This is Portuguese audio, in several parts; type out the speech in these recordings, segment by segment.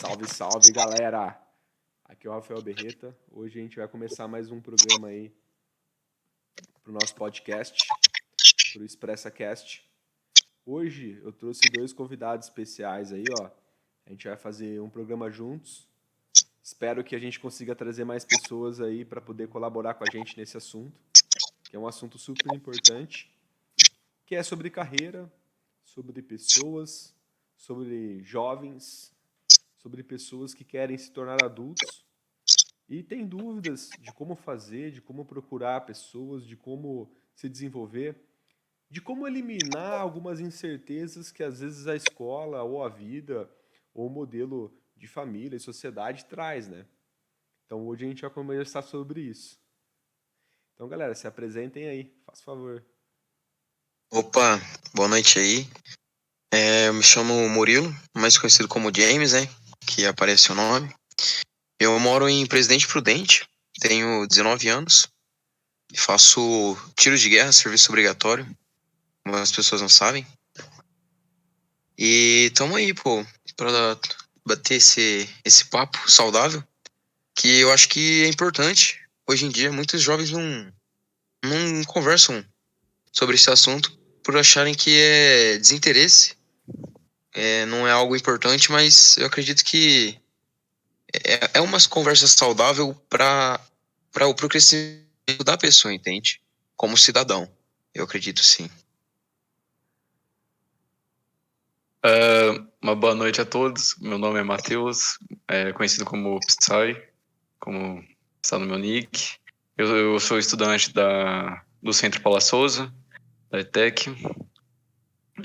Salve, salve, galera! Aqui é o Rafael Berreta. Hoje a gente vai começar mais um programa aí pro nosso podcast, pro ExpressaCast. Hoje eu trouxe dois convidados especiais aí, ó. A gente vai fazer um programa juntos. Espero que a gente consiga trazer mais pessoas aí para poder colaborar com a gente nesse assunto, que é um assunto super importante, que é sobre carreira, sobre pessoas, sobre jovens, sobre pessoas que querem se tornar adultos e tem dúvidas de como fazer, de como procurar pessoas, de como se desenvolver, de como eliminar algumas incertezas que às vezes a escola ou a vida ou o modelo de família e sociedade traz, né? Então hoje a gente vai conversar sobre isso. Então, galera, se apresentem aí, faz favor. Opa, boa noite aí. Eu me chamo Murilo, mais conhecido como James, né? Que aparece o nome. Eu moro em Presidente Prudente, tenho 19 anos e faço tiro de guerra, serviço obrigatório, como as pessoas não sabem. E tamo aí, pô, pra bater esse papo saudável, que eu acho que é importante. Hoje em dia, muitos jovens não conversam sobre esse assunto por acharem que é desinteresse. Não é algo importante, mas eu acredito que é uma conversa saudável para o crescimento da pessoa, entende? Como cidadão, eu acredito sim. Uma boa noite a todos. Meu nome é Matheus, conhecido como Psy, como está no meu nick. Eu sou estudante do Centro Paula Souza, da ETEC,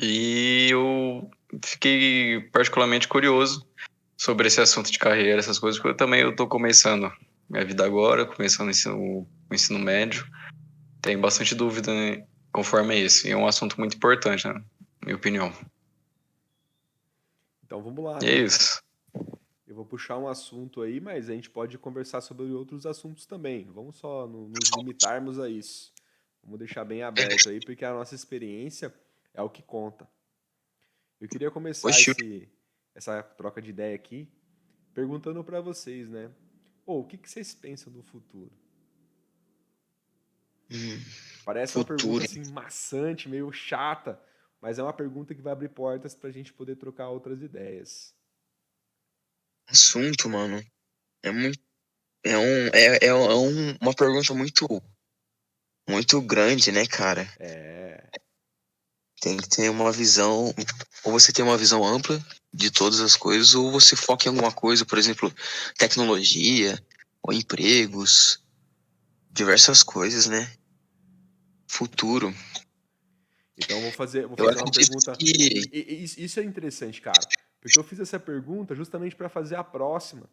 e eu fiquei particularmente curioso sobre esse assunto de carreira, essas coisas, porque eu estou começando minha vida agora, começando o ensino médio. Tenho bastante dúvida, né, conforme é isso, e é um assunto muito importante, né, na minha opinião. Então vamos lá, E é né? isso. Eu vou puxar um assunto aí, mas a gente pode conversar sobre outros assuntos também. Vamos só nos limitarmos a isso. Vamos deixar bem aberto aí, porque a nossa experiência é o que conta. Eu queria começar Oxi. essa troca de ideia aqui perguntando para vocês, né? Pô, o que vocês pensam do futuro? Parece uma pergunta Futuro. assim maçante, meio chata, mas é uma pergunta que vai abrir portas para a gente poder trocar outras ideias. Assunto, mano. É muito. Uma pergunta muito grande, né, cara? É, Tem que ter uma visão. Ou você tem uma visão ampla de todas as coisas, ou você foca em alguma coisa, por exemplo, tecnologia, ou empregos, diversas coisas, né? Futuro. então vou Eu fazer uma acredito pergunta. que. Isso é interessante, cara, porque eu fiz essa pergunta justamente para fazer a próxima,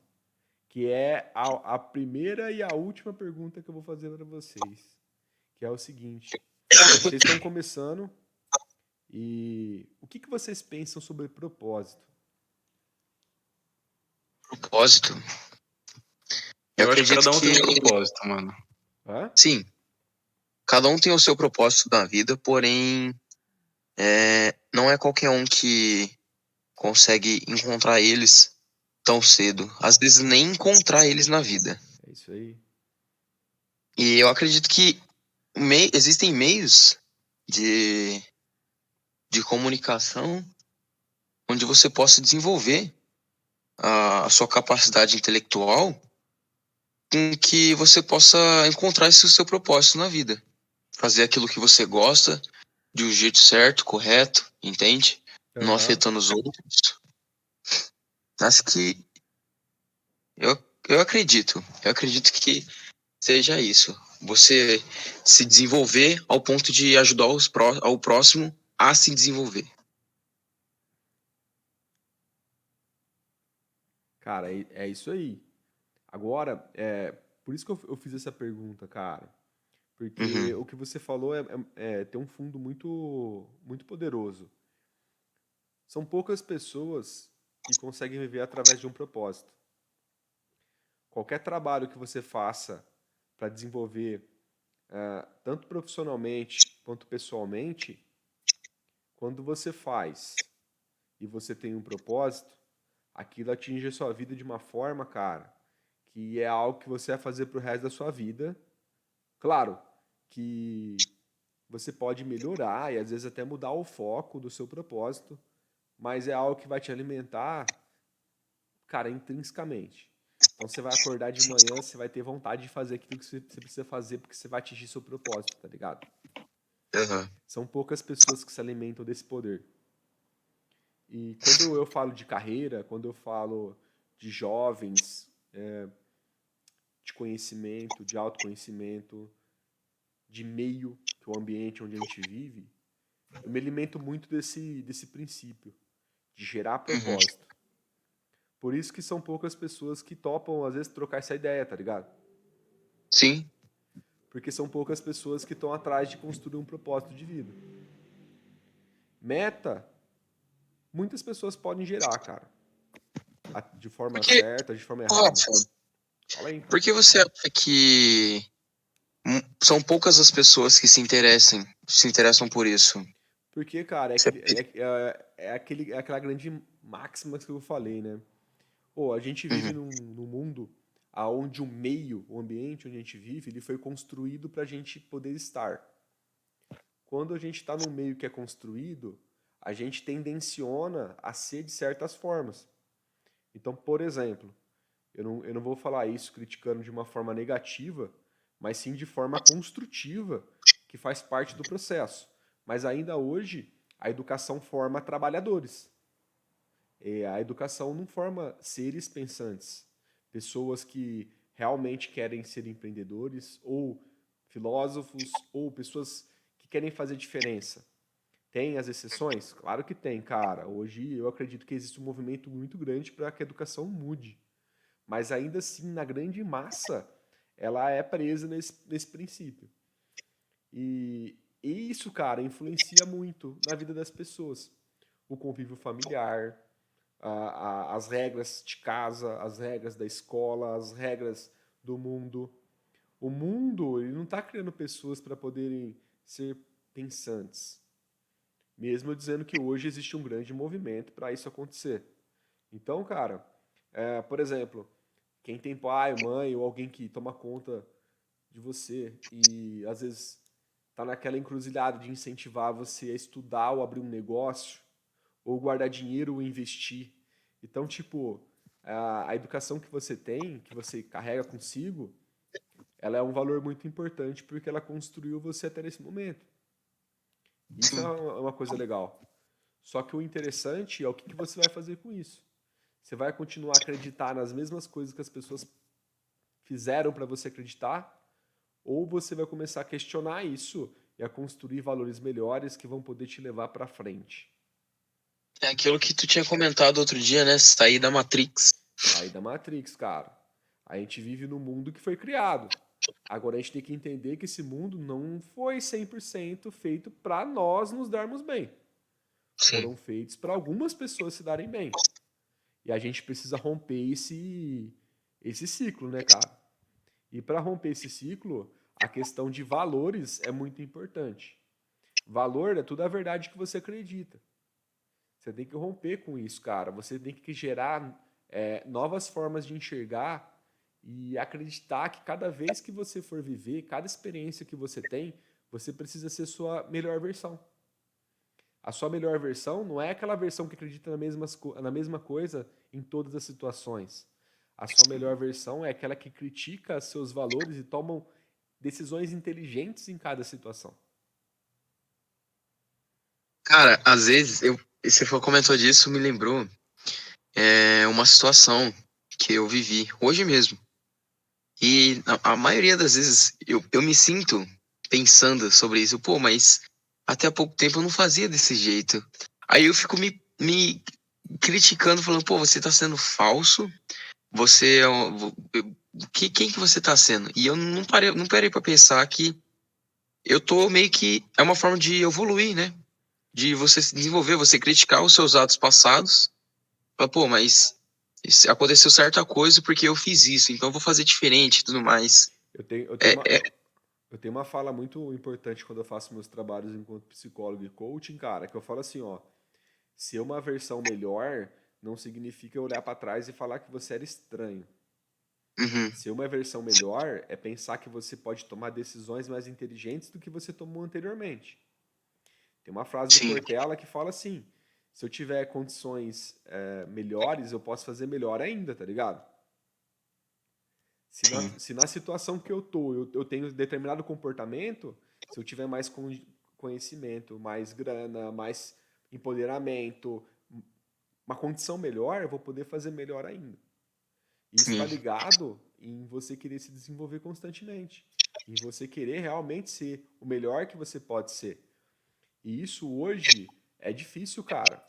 que é a primeira e a última pergunta que eu vou fazer para vocês, que é o seguinte: vocês estão começando e o que vocês pensam sobre propósito? Propósito. Eu Eu acho que acredito cada um tem que, um propósito, mano. Hã? sim, cada um tem o seu propósito na vida, porém, não é qualquer um que consegue encontrar eles tão cedo. Às vezes nem encontrar eles na vida. É isso aí. E eu acredito que existem meios de, de comunicação onde você possa desenvolver a sua capacidade intelectual com que você possa encontrar esse seu propósito na vida. Fazer aquilo que você gosta de um jeito certo, correto, entende? Não Aham. afetando os outros. Acho que eu, eu acredito que seja isso. Você se desenvolver ao ponto de ajudar ao próximo a se desenvolver. Cara, é isso aí. Agora, por isso que eu fiz essa pergunta, cara. Porque Uhum. o que você falou tem um fundo muito poderoso. São poucas pessoas que conseguem viver através de um propósito. Qualquer trabalho que você faça para desenvolver, tanto profissionalmente quanto pessoalmente, quando você faz e você tem um propósito, aquilo atinge a sua vida de uma forma, cara, que é algo que você vai fazer pro resto da sua vida. Claro que você pode melhorar e às vezes até mudar o foco do seu propósito, mas é algo que vai te alimentar, cara, intrinsecamente. Então você vai acordar de manhã, você vai ter vontade de fazer aquilo que você precisa fazer porque você vai atingir seu propósito, tá ligado? Aham. São poucas pessoas que se alimentam desse poder. E quando eu falo de carreira, quando eu falo de jovens, de conhecimento, de autoconhecimento, de meio, que é o ambiente onde a gente vive, eu me alimento muito desse princípio, de gerar Uhum. propósito. Por isso que são poucas pessoas que topam, às vezes, trocar essa ideia, tá ligado? Sim. Porque são poucas pessoas que estão atrás de construir um propósito de vida. Meta, muitas pessoas podem gerar, cara. De forma Porque, certa, de forma ô, errada. Rafa, Fala aí. por que você acha que são poucas as pessoas que se interessam por isso? Porque, cara, Você- é aquela grande máxima que eu falei, né? Pô, a gente vive Uhum. num mundo onde o meio, o ambiente onde a gente vive, ele foi construído para a gente poder estar. Quando a gente está num meio que é construído, a gente tendenciona a ser de certas formas. Então, por exemplo, eu não vou falar isso criticando de uma forma negativa, mas sim de forma construtiva, que faz parte do processo. Mas ainda hoje, a educação forma trabalhadores. A educação não forma seres pensantes, pessoas que realmente querem ser empreendedores, ou filósofos, ou pessoas que querem fazer diferença. Tem as exceções? Claro que tem, cara. Hoje eu acredito que existe um movimento muito grande para que a educação mude. Mas ainda assim, na grande massa, ela é presa nesse princípio. E isso, cara, influencia muito na vida das pessoas. O convívio familiar, as regras de casa, as regras da escola, as regras do mundo. O mundo, ele não está criando pessoas para poderem ser pensantes. Mesmo dizendo que hoje existe um grande movimento para isso acontecer. Então, cara, por exemplo, quem tem pai, mãe ou alguém que toma conta de você e às vezes tá naquela encruzilhada de incentivar você a estudar ou abrir um negócio, ou guardar dinheiro ou investir. Então, tipo, a educação que você tem, que você carrega consigo, ela é um valor muito importante porque ela construiu você até nesse momento. Isso é Sim. uma coisa legal. Só que o interessante é o que você vai fazer com isso. Você vai continuar a acreditar nas mesmas coisas que as pessoas fizeram para você acreditar? Ou você vai começar a questionar isso e a construir valores melhores que vão poder te levar para frente? É aquilo que tu tinha comentado outro dia, né? Sair da Matrix. Sair da Matrix, cara. A gente vive num mundo que foi criado. Agora a gente tem que entender que esse mundo não foi 100% feito para nós nos darmos bem. Sim. Foram feitos para algumas pessoas se darem bem. E a gente precisa romper esse ciclo, né, cara? E para romper esse ciclo, a questão de valores é muito importante. Valor é tudo a verdade que você acredita. Você tem que romper com isso, cara. Você tem que gerar novas formas de enxergar e acreditar que cada vez que você for viver, cada experiência que você tem, você precisa ser sua melhor versão. A sua melhor versão não é aquela versão que acredita na mesma coisa em todas as situações. A sua melhor versão é aquela que critica seus valores e toma decisões inteligentes em cada situação. Cara, às vezes, você comentou disso, me lembrou uma situação que eu vivi hoje mesmo. E a maioria das vezes eu me sinto pensando sobre isso. Pô, mas até há pouco tempo eu não fazia desse jeito. Aí eu fico me criticando, falando, pô, você tá sendo falso. Você é quem que você tá sendo? E eu não parei pra pensar que eu tô meio que é uma forma de evoluir, né? De você se desenvolver, você criticar os seus atos passados. Fala, pô, mas aconteceu certa coisa porque eu fiz isso, então eu vou fazer diferente e tudo mais. É, é, Eu tenho uma fala muito importante quando eu faço meus trabalhos enquanto psicólogo e coaching, cara, que eu falo assim, ó, ser uma versão melhor não significa olhar para trás e falar que você era estranho. Uhum. Ser uma versão melhor é pensar que você pode tomar decisões mais inteligentes do que você tomou anteriormente. Tem uma frase do Sim. Cortella que fala assim: se eu tiver condições melhores, eu posso fazer melhor ainda, tá ligado? Sim. Se na situação que eu tô, eu tenho determinado comportamento, se eu tiver mais conhecimento, mais grana, mais empoderamento, uma condição melhor, eu vou poder fazer melhor ainda. Isso está Sim. ligado em você querer se desenvolver constantemente, em você querer realmente ser o melhor que você pode ser. E isso hoje é difícil, cara,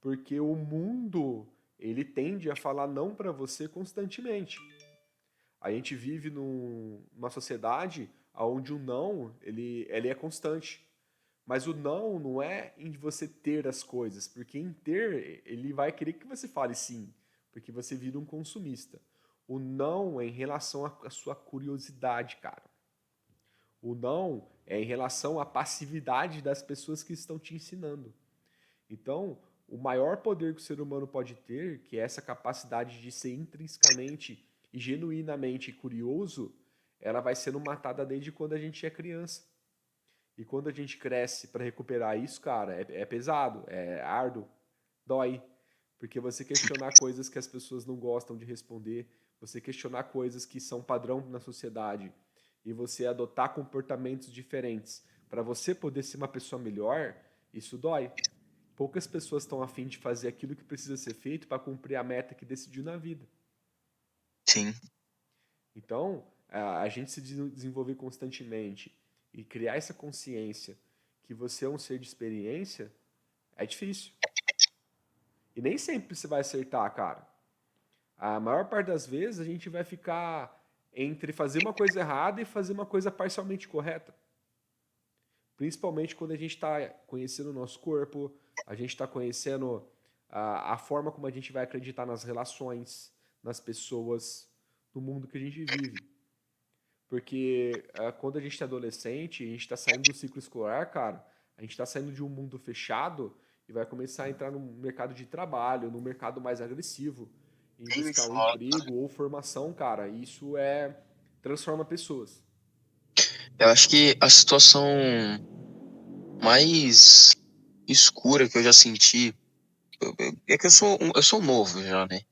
porque o mundo ele tende a falar não para você constantemente. A gente vive numa sociedade onde o não ele é constante. Mas o não é em você ter as coisas, porque em ter, ele vai querer que você fale sim, porque você vira um consumista. O não é em relação à sua curiosidade, cara. O não é em relação à passividade das pessoas que estão te ensinando. Então, o maior poder que o ser humano pode ter, que é essa capacidade de ser intrinsecamente e genuinamente curioso, ela vai sendo matada desde quando a gente é criança. E quando a gente cresce para recuperar isso, cara, é pesado, é árduo, dói. Porque você questionar coisas que as pessoas não gostam de responder, você questionar coisas que são padrão na sociedade e você adotar comportamentos diferentes para você poder ser uma pessoa melhor, isso dói. Poucas pessoas estão a fim de fazer aquilo que precisa ser feito para cumprir a meta que decidiu na vida. Sim. Então, a gente se desenvolver constantemente e criar essa consciência que você é um ser de experiência é difícil. E nem sempre você vai acertar, cara. A maior parte das vezes a gente vai ficar entre fazer uma coisa errada e fazer uma coisa parcialmente correta. Principalmente quando a gente está conhecendo o nosso corpo, a gente está conhecendo a forma como a gente vai acreditar nas relações, nas pessoas, no mundo que a gente vive. Porque quando a gente é adolescente, a gente está saindo do ciclo escolar, cara, a gente está saindo de um mundo fechado e vai começar a entrar no mercado de trabalho, no mercado mais agressivo, em Nem me buscar um fala. emprego ou formação, cara. E isso transforma pessoas. Eu acho que a situação mais escura que eu já senti é que eu sou novo já, né?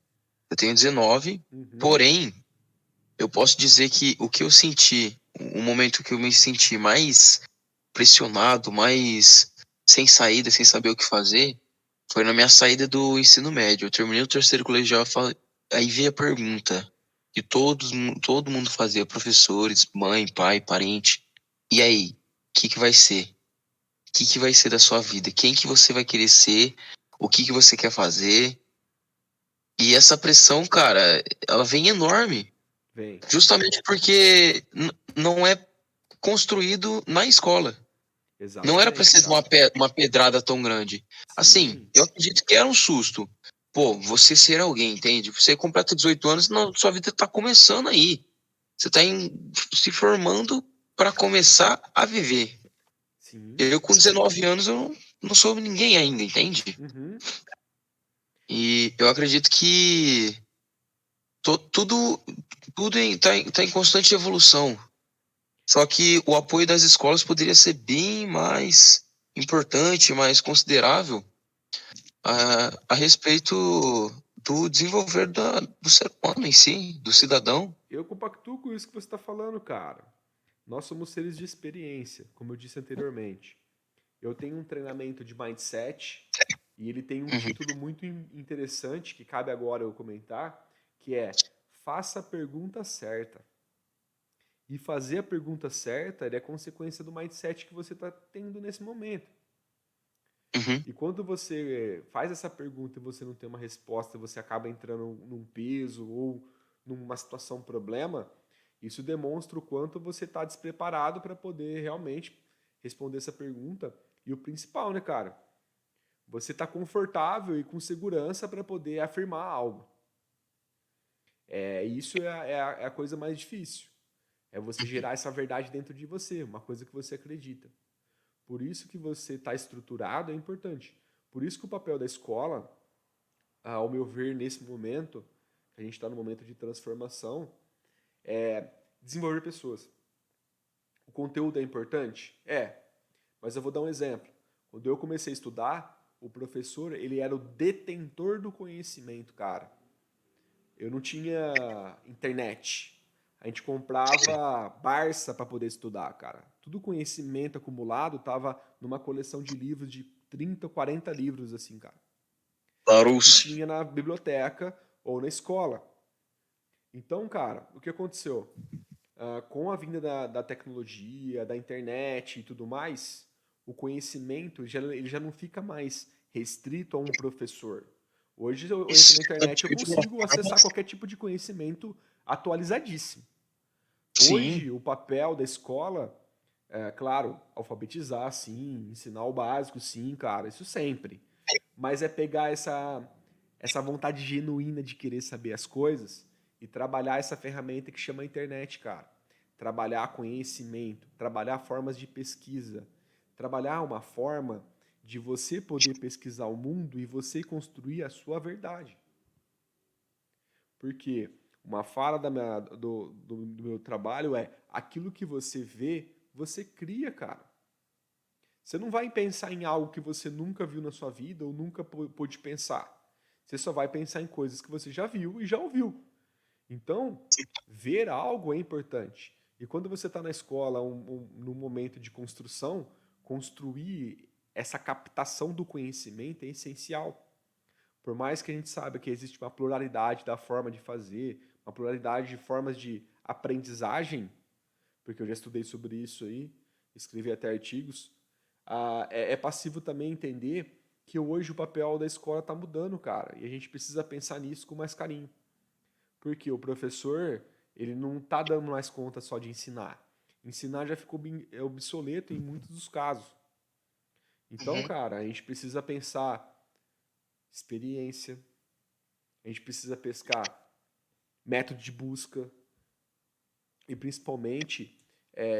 Eu tenho 19, Uhum, porém, eu posso dizer que o que eu senti, o momento que eu me senti mais pressionado, mais sem saída, sem saber o que fazer, foi na minha saída do ensino médio. Eu terminei o terceiro colegial, aí veio a pergunta que todo mundo fazia, professores, mãe, pai, parente. E aí, o que vai ser? O que vai ser da sua vida? Quem que você vai querer ser? O que você quer fazer? E essa pressão, cara, ela vem enorme. vem. Justamente porque não é construído na escola. Não era pra Exatamente, ser cara. uma pedrada tão grande. Assim, Sim. eu acredito que era um susto. Pô, você ser alguém, entende? Você completa 18 anos, não, sua vida tá começando aí. Você tá se formando pra começar a viver. Sim. Eu, com 19 anos, eu não sou ninguém ainda, entende? Uhum. E eu acredito que tudo, tá em constante evolução. Só que o apoio das escolas poderia ser bem mais importante, mais considerável a respeito do desenvolver do ser humano em si, do cidadão. Eu compactuo com isso que você está falando, cara. Nós somos seres de experiência, como eu disse anteriormente. Eu tenho um treinamento de mindset e ele tem um Uhum. título muito interessante que cabe agora eu comentar, que é Faça a pergunta certa. E fazer a pergunta certa é consequência do mindset que você está tendo nesse momento. Uhum. E quando você faz essa pergunta e você não tem uma resposta, você acaba entrando num peso ou numa situação problema, isso demonstra o quanto você está despreparado para poder realmente responder essa pergunta. E o principal, né, cara? Você está confortável e com segurança para poder afirmar algo. Isso é a coisa mais difícil. É você gerar essa verdade dentro de você, uma coisa que você acredita. Por isso que você está estruturado é importante. Por isso que o papel da escola ao meu ver, nesse momento, que a gente está no momento de transformação, é desenvolver pessoas. O conteúdo é importante? É. Mas eu vou dar um exemplo. Quando eu comecei a estudar, o professor, ele era o detentor do conhecimento, cara. Eu não tinha internet. A gente comprava Barça para poder estudar, cara. Tudo conhecimento acumulado tava numa coleção de livros de 30, 40 livros, assim, cara. Que Larus. tinha na biblioteca ou na escola. Então, cara, o que aconteceu? Com a vinda da tecnologia, da internet e tudo mais, o conhecimento ele já não fica mais restrito a um professor. Hoje eu entro Isso na internet e eu de uma consigo forma. acessar qualquer tipo de conhecimento atualizadíssimo. Sim, Hoje, o papel da escola é, claro, alfabetizar, sim, ensinar o básico, sim, cara, isso sempre. Mas é pegar essa vontade genuína de querer saber as coisas e trabalhar essa ferramenta que chama internet, cara. Trabalhar conhecimento, trabalhar formas de pesquisa, trabalhar uma forma de você poder pesquisar o mundo e você construir a sua verdade. Porque uma fala do meu trabalho é aquilo que você vê, você cria, cara. Você não vai pensar em algo que você nunca viu na sua vida ou nunca pôde pensar. Você só vai pensar em coisas que você já viu e já ouviu. Então, ver algo é importante. E quando você está na escola, num momento de construção, construir essa captação do conhecimento é essencial. Por mais que a gente saiba que existe uma pluralidade da forma de fazer, uma pluralidade de formas de aprendizagem, porque eu já estudei sobre isso aí, escrevi até artigos, é passivo também entender que hoje o papel da escola está mudando, cara, e a gente precisa pensar nisso com mais carinho. Porque o professor, ele não está dando mais conta só de ensinar. Ensinar já ficou obsoleto em muitos dos casos. Então, uhum. cara, a gente precisa pensar experiência, a gente precisa pescar método de busca e principalmente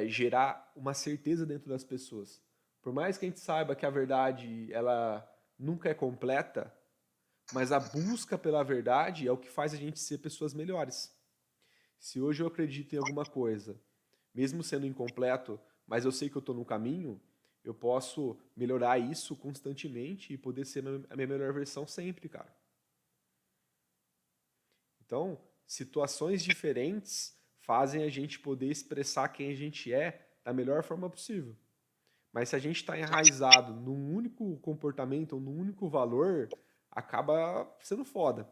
gerar uma certeza dentro das pessoas. Por mais que a gente saiba que a verdade ela nunca é completa, mas a busca pela verdade é o que faz a gente ser pessoas melhores. Se hoje eu acredito em alguma coisa, mesmo sendo incompleto, mas eu sei que eu estou no caminho, eu posso melhorar isso constantemente e poder ser a minha melhor versão sempre, cara. Então, situações diferentes fazem a gente poder expressar quem a gente é da melhor forma possível. Mas se a gente está enraizado num único comportamento ou num único valor, acaba sendo foda.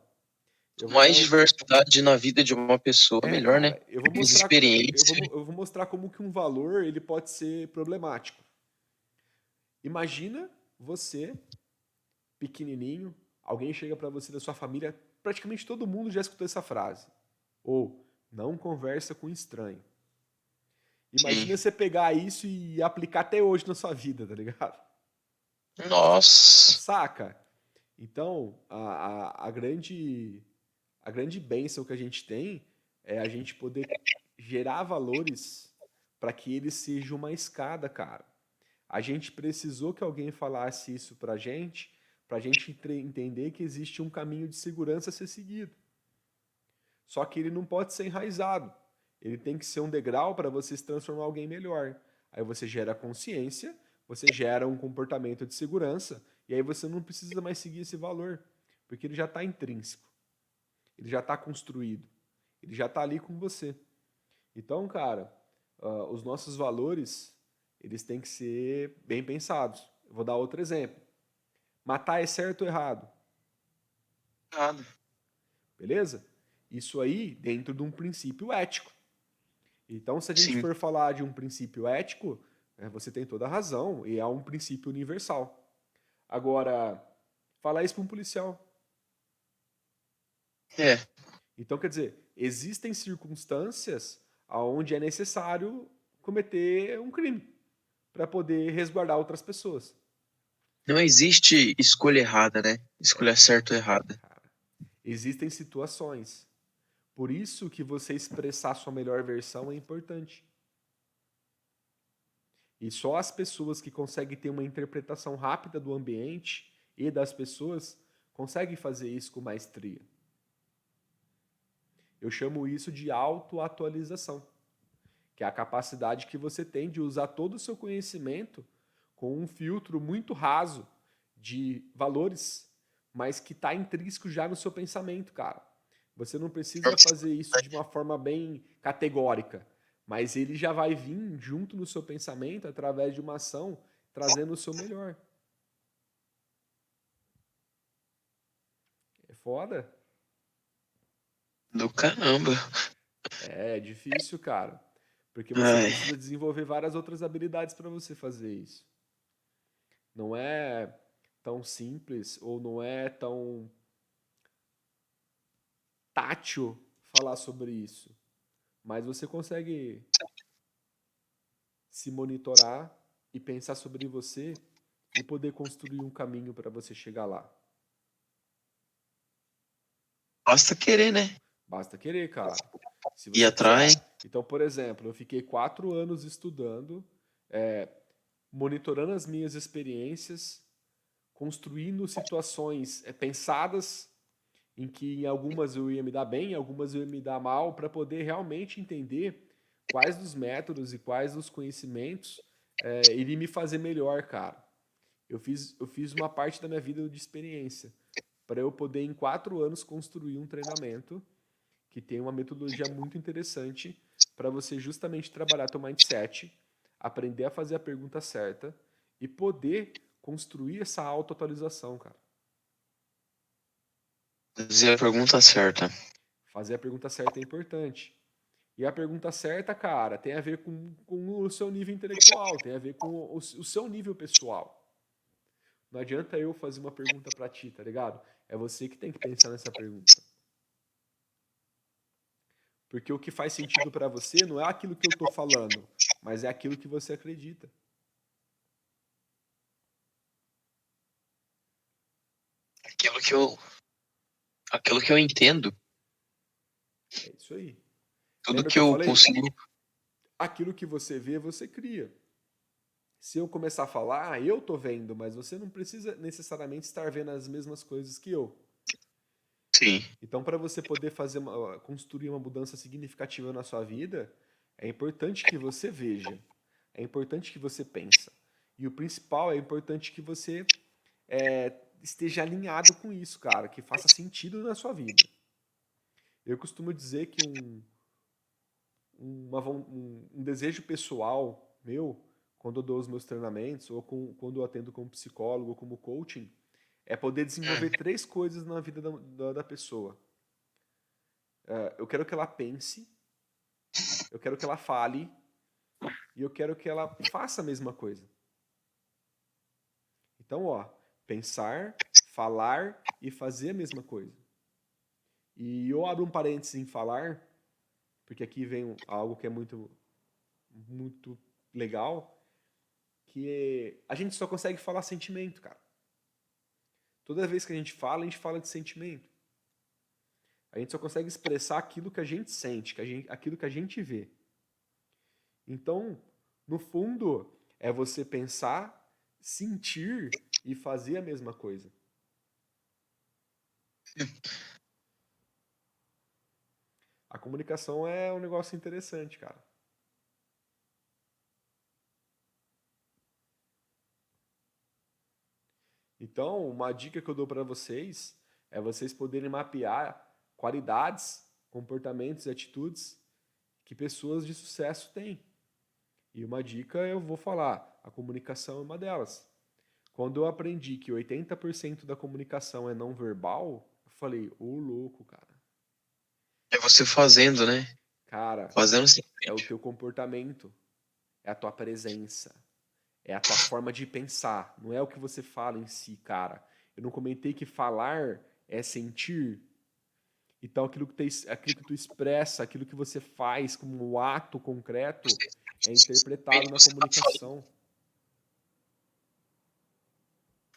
Eu vou dar Mais um... diversidade na vida de uma pessoa, melhor, né? Cara, eu vou Mais mostrar experiência. eu vou mostrar como que um valor ele pode ser problemático. Imagina você pequenininho, alguém chega para você da sua família, praticamente todo mundo já escutou essa frase. Ou não conversa com estranho. Sim. Imagina você pegar isso e aplicar até hoje na sua vida, tá ligado? Nossa. Saca? Então, a grande bênção que a gente tem é a gente poder gerar valores para que eles sejam uma escada, cara. A gente precisou que alguém falasse isso pra gente entender que existe um caminho de segurança a ser seguido. Só que ele não pode ser enraizado. Ele tem que ser um degrau para você se transformar em alguém melhor. Aí você gera consciência, você gera um comportamento de segurança, e aí você não precisa mais seguir esse valor, porque ele já está intrínseco, ele já está construído, ele já está ali com você. Então, cara, os nossos valores, eles têm que ser bem pensados. Eu vou dar outro exemplo. Matar é certo ou errado? Nada. Beleza? Isso aí dentro de um princípio ético. Então, se a gente Sim. for falar de um princípio ético, você tem toda a razão, e é um princípio universal. Agora, falar isso para um policial. É. Então, quer dizer, existem circunstâncias onde é necessário cometer um crime para poder resguardar outras pessoas. Não existe escolha errada, né? Escolha certa ou É, errada. cara. Existem situações. Por isso que você expressar sua melhor versão é importante. E só as pessoas que conseguem ter uma interpretação rápida do ambiente e das pessoas conseguem fazer isso com maestria. Eu chamo isso de autoatualização, que é a capacidade que você tem de usar todo o seu conhecimento com um filtro muito raso de valores, mas que está intrínseco já no seu pensamento, cara. Você não precisa fazer isso de uma forma bem categórica, mas ele já vai vir junto no seu pensamento através de uma ação trazendo o seu melhor. É foda? Do caramba. É difícil, cara. Porque você Ai, precisa desenvolver várias outras habilidades para você fazer isso. Não é tão simples ou não é tão tátil falar sobre isso. Mas você consegue se monitorar e pensar sobre você e poder construir um caminho para você chegar lá. basta querer, né? Basta querer, cara. Se Ir você atrás. quiser. Então, por exemplo, eu fiquei 4 anos estudando, monitorando as minhas experiências, construindo situações pensadas em que em algumas eu ia me dar bem, em algumas eu ia me dar mal, para poder realmente entender quais dos métodos e quais dos conhecimentos iriam me fazer melhor, cara. Eu fiz uma parte da minha vida de experiência para eu poder, em 4 anos, construir um treinamento que tem uma metodologia muito interessante para você justamente trabalhar teu mindset, aprender a fazer a pergunta certa e poder construir essa autoatualização, cara. Fazer a pergunta certa. Fazer a pergunta certa é importante. E a pergunta certa, cara, tem a ver com o seu nível intelectual, tem a ver com o seu nível pessoal. Não adianta eu fazer uma pergunta pra ti, tá ligado? É você que tem que pensar nessa pergunta. Porque o que faz sentido pra você não é aquilo que eu tô falando, mas é aquilo que você acredita. Aquilo que eu, aquilo que eu entendo. É isso aí. Tudo Lembra que que eu eu falei? consigo. Aquilo que você vê, você cria. Se eu começar a falar, eu tô vendo, mas você não precisa necessariamente estar vendo as mesmas coisas que eu. Sim. Então, para você poder construir uma mudança significativa na sua vida, é importante que você veja, é importante que você pensa. E o principal, é importante que você esteja alinhado com isso, cara, que faça sentido na sua vida. Eu costumo dizer que um desejo pessoal meu, quando eu dou os meus treinamentos, ou quando eu atendo como psicólogo, ou como coaching, é poder desenvolver 3 coisas na vida da pessoa. Eu quero que ela pense, eu quero que ela fale e eu quero que ela faça a mesma coisa. Então, ó, pensar, falar e fazer a mesma coisa. E eu abro um parênteses em falar, porque aqui vem algo que é muito, muito legal, que a gente só consegue falar sentimento, cara. Toda vez que a gente fala de sentimento. A gente só consegue expressar aquilo que a gente sente, aquilo que a gente vê. Então, no fundo, é você pensar, sentir e fazer a mesma coisa. A comunicação é um negócio interessante, cara. Então, uma dica que eu dou para vocês é vocês poderem mapear qualidades, comportamentos e atitudes que pessoas de sucesso têm. E uma dica eu vou falar, a comunicação é uma delas. Quando eu aprendi que 80% da comunicação é não verbal, eu falei, ô louco, cara. É você fazendo, né? Cara, Fazendo é o simplesmente. teu comportamento, é a tua presença, é a tua forma de pensar, não é o que você fala em si, cara. Eu não comentei que falar é sentir. Então aquilo que tu expressa, aquilo que você faz como um ato concreto é interpretado na Você tá falando. comunicação.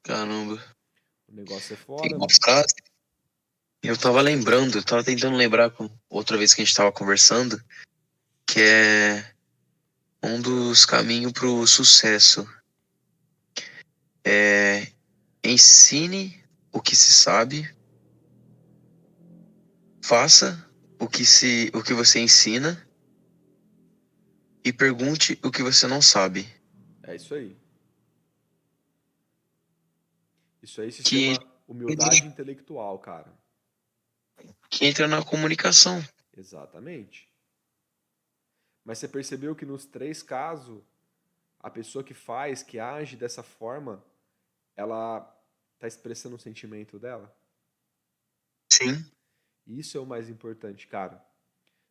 Caramba. O negócio é Tem foda, uma mano. frase. Eu tava lembrando, eu tava tentando lembrar outra vez que a gente tava conversando, que é um dos caminhos pro sucesso. É ensine o que se sabe, faça o que você ensina e pergunte o que você não sabe. É isso aí. Isso aí se Que, chama humildade intelectual, cara. que entra na comunicação. Exatamente. Mas você percebeu que nos 3 casos, a pessoa que faz, que age dessa forma, ela tá expressando o sentimento dela? Sim. Isso é o mais importante, cara.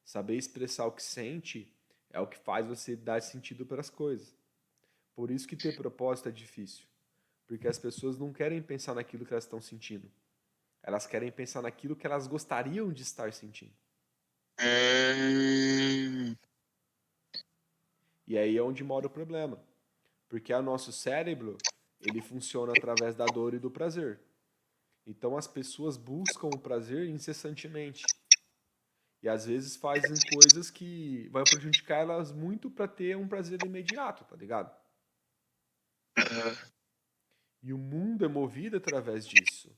Saber expressar o que sente é o que faz você dar sentido para as coisas. Por isso que ter propósito é difícil. Porque as pessoas não querem pensar naquilo que elas estão sentindo. Elas querem pensar naquilo que elas gostariam de estar sentindo. Hum, E aí é onde mora o problema. Porque o nosso cérebro, ele funciona através da dor e do prazer. Então as pessoas buscam o prazer incessantemente. E às vezes fazem coisas que vai prejudicar elas muito para ter um prazer imediato, tá ligado? E o mundo é movido através disso.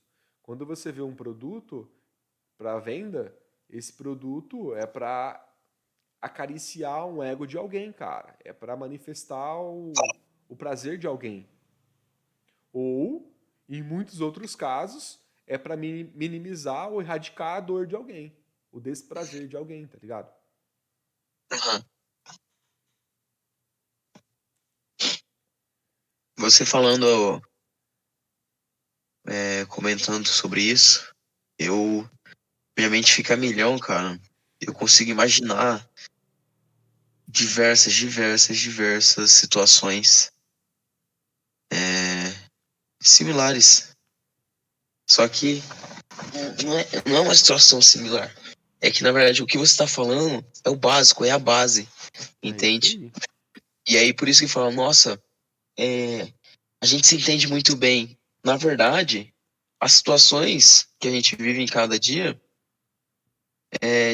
Quando você vê um produto para venda, esse produto é para acariciar um ego de alguém, cara. É para manifestar o prazer de alguém. Ou, em muitos outros casos, é para minimizar ou erradicar a dor de alguém. O desprazer de alguém, tá ligado? aham. Você falando, comentando sobre isso, minha mente fica a milhão, cara. Eu consigo imaginar diversas situações similares. Só que não é uma situação similar. É que, na verdade, o que você está falando é o básico, é a base, É isso entende? aí. E aí, por isso que fala, nossa, a gente se entende muito bem. Na verdade, as situações que a gente vive em cada dia,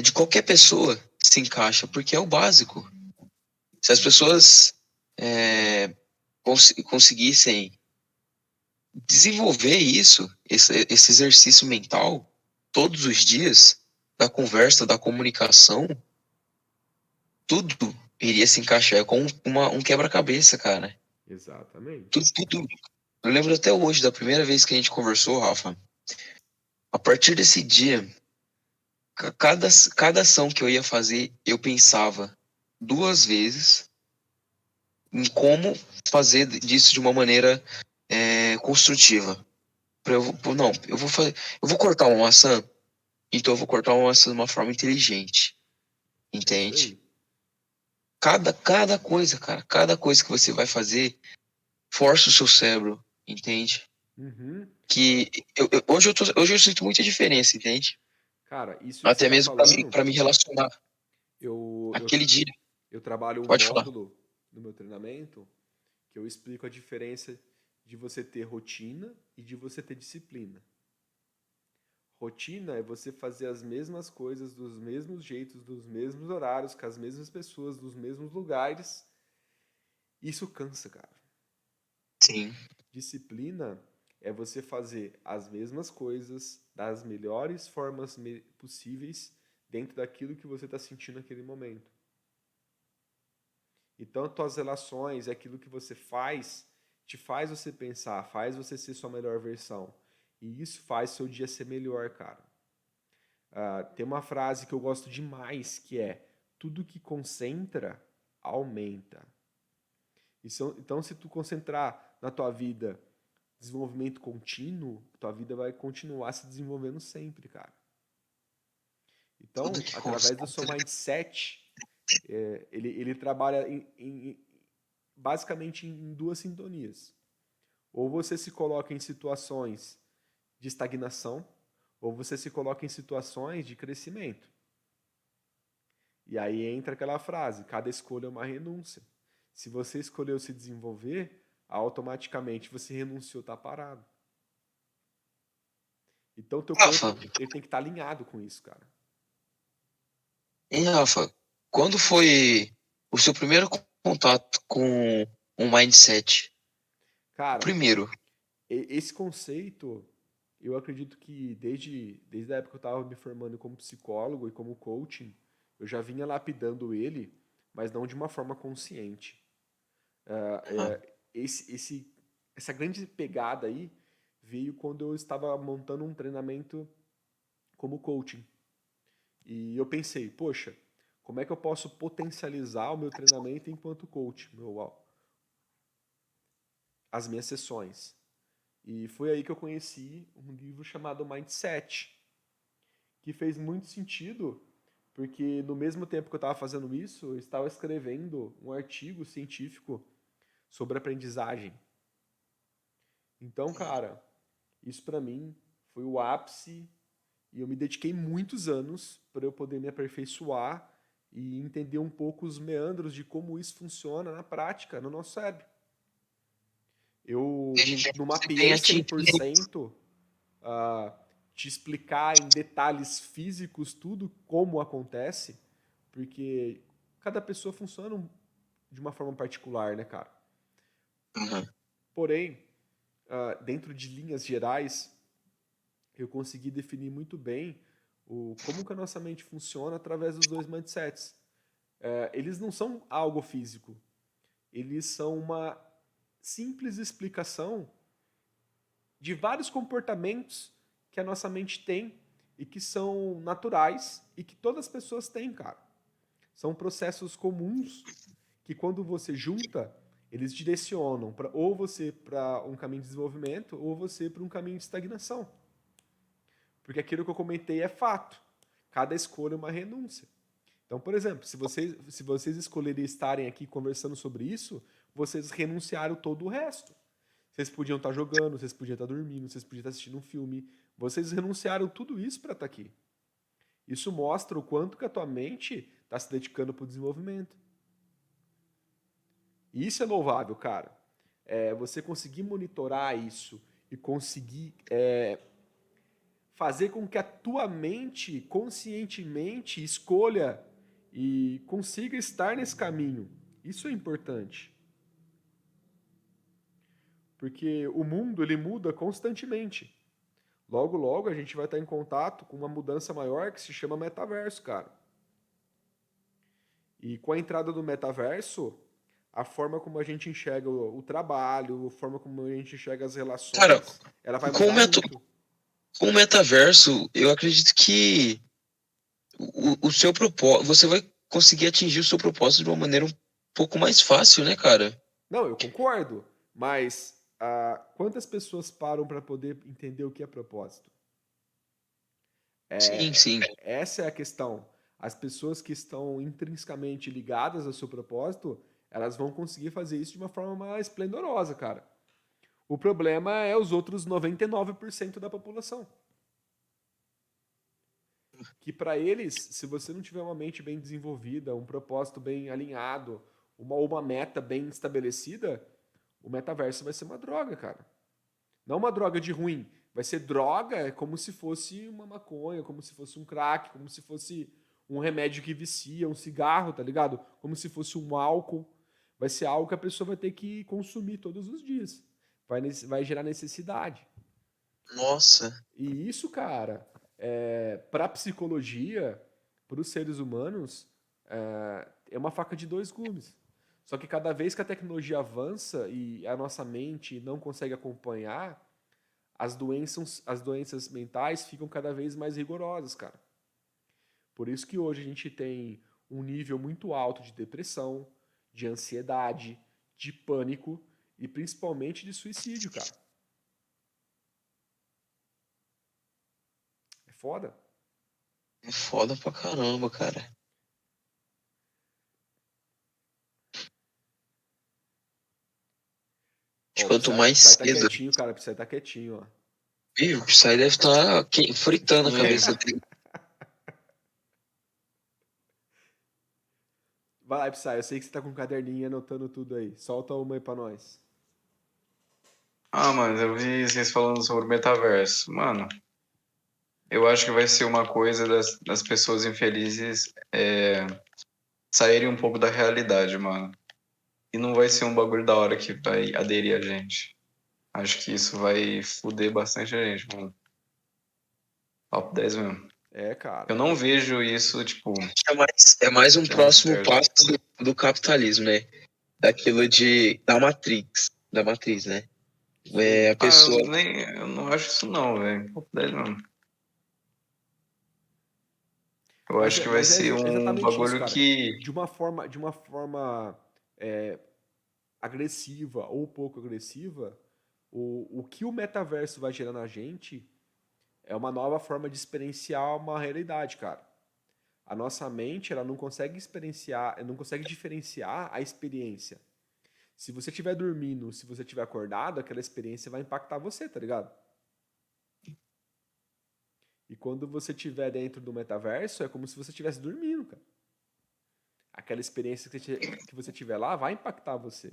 de qualquer pessoa se encaixa, porque é o básico. Se as pessoas é, conseguissem desenvolver isso, esse exercício mental, todos os dias, da conversa, da comunicação, tudo iria se encaixar com um quebra-cabeça, cara. Exatamente. Tudo. Eu lembro até hoje da primeira vez que a gente conversou, Rafa. A partir desse dia, cada ação que eu ia fazer, eu pensava 2 vezes em como fazer disso de uma maneira construtiva. Não, eu vou cortar uma maçã, então eu vou cortar uma maçã de uma forma inteligente, É isso entende? aí. Cada coisa, cara, cada coisa que você vai fazer, força o seu cérebro, entende? Uhum. Que hoje eu sinto muita diferença, entende? Cara, isso que você Até tá mesmo falando, para me relacionar. eu, eu, Aquele dia, eu trabalho um pode falar. módulo no meu treinamento que eu explico a diferença de você ter rotina e de você ter disciplina. Rotina é você fazer as mesmas coisas dos mesmos jeitos, dos mesmos horários, com as mesmas pessoas, nos mesmos lugares. Isso cansa, cara. Sim. Disciplina é você fazer as mesmas coisas das melhores formas possíveis dentro daquilo que você está sentindo naquele momento. Então, as tuas relações, aquilo que você faz, te faz você pensar, faz você ser sua melhor versão. E isso faz seu dia ser melhor, cara. Tem uma frase que eu gosto demais que é: tudo que concentra, aumenta. Então, se tu concentrar na tua vida desenvolvimento contínuo, tua vida vai continuar se desenvolvendo sempre, cara. Tudo Então, que através do seu concentra. mindset, ele trabalha basicamente em 2 sintonias. Ou você se coloca em situações de estagnação, ou você se coloca em situações de crescimento. E aí entra aquela frase: cada escolha é uma renúncia. Se você escolheu se desenvolver, automaticamente você renunciou a estar parado. Então, teu Rafa, corpo ele tem que estar alinhado com isso, cara. hein, Rafa? Quando foi o seu primeiro contato com um mindset? O Cara, primeiro. esse conceito eu acredito que desde a época que eu estava me formando como psicólogo e como coaching, eu já vinha lapidando ele, mas não de uma forma consciente. Ah, Essa grande pegada aí veio quando eu estava montando um treinamento como coaching. E eu pensei, poxa, como é que eu posso potencializar o meu treinamento enquanto coach, as minhas sessões? E foi aí que eu conheci um livro chamado Mindset, que fez muito sentido, porque no mesmo tempo que eu estava fazendo isso, eu estava escrevendo um artigo científico sobre aprendizagem. Então, cara, isso para mim foi o ápice e eu me dediquei muitos anos para eu poder me aperfeiçoar e entender um pouco os meandros de como isso funciona na prática, no nosso cérebro. Eu não você tem mapeei atingido. 100% ah, te explicar em detalhes físicos tudo como acontece, porque cada pessoa funciona de uma forma particular, né, cara? Aham. Porém, dentro de linhas gerais, eu consegui definir muito bem como que a nossa mente funciona através dos dois mindsets. Eles não são algo físico, eles são uma simples explicação de vários comportamentos que a nossa mente tem e que são naturais e que todas as pessoas têm, cara. São processos comuns que quando você junta, eles direcionam para ou você para um caminho de desenvolvimento ou você para um caminho de estagnação. Porque aquilo que eu comentei é fato. Cada escolha é uma renúncia. Então, por exemplo, se vocês escolherem estarem aqui conversando sobre isso, vocês renunciaram todo o resto. Vocês podiam estar jogando, vocês podiam estar dormindo, vocês podiam estar assistindo um filme. Vocês renunciaram tudo isso para estar aqui. Isso mostra o quanto que a tua mente está se dedicando para o desenvolvimento. E isso é louvável, cara. Você conseguir monitorar isso e conseguir fazer com que a tua mente conscientemente escolha e consiga estar nesse caminho. Isso é importante. Porque o mundo ele muda constantemente. Logo, logo a gente vai estar em contato com uma mudança maior que se chama metaverso, cara. E com a entrada do metaverso, a forma como a gente enxerga o trabalho, a forma como a gente enxerga as Cara, relações, ela vai com o, mudar meta, muito. com o metaverso, eu acredito que o seu propósito, você vai conseguir atingir o seu propósito de uma maneira um pouco mais fácil, né, cara? Não, eu concordo, mas quantas pessoas param para poder entender o que é propósito? Sim, sim. Essa é a questão. As pessoas que estão intrinsecamente ligadas ao seu propósito, elas vão conseguir fazer isso de uma forma mais esplendorosa, cara. O problema é os outros 99% da população. Que para eles, se você não tiver uma mente bem desenvolvida, um propósito bem alinhado, uma meta bem estabelecida, o metaverso vai ser uma droga, cara. Não uma droga de ruim. Vai ser droga como se fosse uma maconha, como se fosse um crack, como se fosse um remédio que vicia, um cigarro, tá ligado? Como se fosse um álcool. Vai ser algo que a pessoa vai ter que consumir todos os dias. Vai gerar necessidade. Nossa, E isso, cara, para a psicologia, para os seres humanos, é uma faca de dois gumes. Só que cada vez que a tecnologia avança e a nossa mente não consegue acompanhar, as doenças mentais ficam cada vez mais rigorosas, cara. Por isso que hoje a gente tem um nível muito alto de depressão, de ansiedade, de pânico e principalmente de suicídio, cara. É foda. é foda pra caramba, cara. Ó, Acho o que quanto Psy, mais Psy tá cedo. quietinho, cara. O Psy tá quietinho, ó. Ih, o Psy deve estar fritando a cabeça dele. Vai lá, Psy. Eu sei que você tá com um caderninho anotando tudo aí. Solta uma aí pra nós. Ah, mano, eu vi vocês falando sobre o metaverso. Mano, eu acho que vai ser uma coisa das pessoas infelizes saírem um pouco da realidade, mano. E não vai ser um bagulho da hora que vai aderir a gente. Acho que isso vai fuder bastante a gente, mano. Top 10 mesmo. É, cara. Eu não vejo isso, tipo, É mais um Dando próximo certo. passo do capitalismo, né? Daquilo da Matrix. Da Matriz, né? Isso aí. A pessoa. eu não acho isso não, velho. Top 10 mesmo. Eu acho que vai Mas é ser um exatamente isso, bagulho cara. que... De uma forma agressiva ou pouco agressiva, o que o metaverso vai gerar na gente é uma nova forma de experienciar uma realidade, cara. A nossa mente, ela não consegue experienciar, não consegue diferenciar a experiência. Se você estiver dormindo, se você estiver acordado, aquela experiência vai impactar você, tá ligado? E quando você estiver dentro do metaverso, é como se você estivesse dormindo, cara. Aquela experiência que você tiver lá vai impactar você.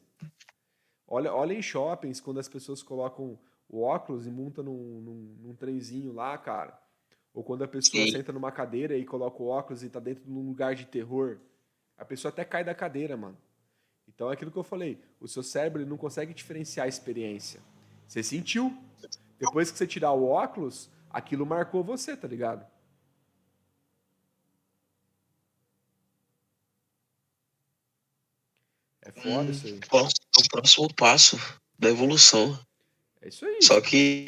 Olha em shoppings, quando as pessoas colocam o óculos e montam num trenzinho lá, cara. Ou quando a pessoa Sim. senta numa cadeira e coloca o óculos e tá dentro de um lugar de terror. A pessoa até cai da cadeira, mano. Então é aquilo que eu falei. O seu cérebro ele não consegue diferenciar a experiência. Você sentiu. Depois que você tirar o óculos, aquilo marcou você, tá ligado? É foda isso aí. É o próximo passo da evolução. É isso aí. Só que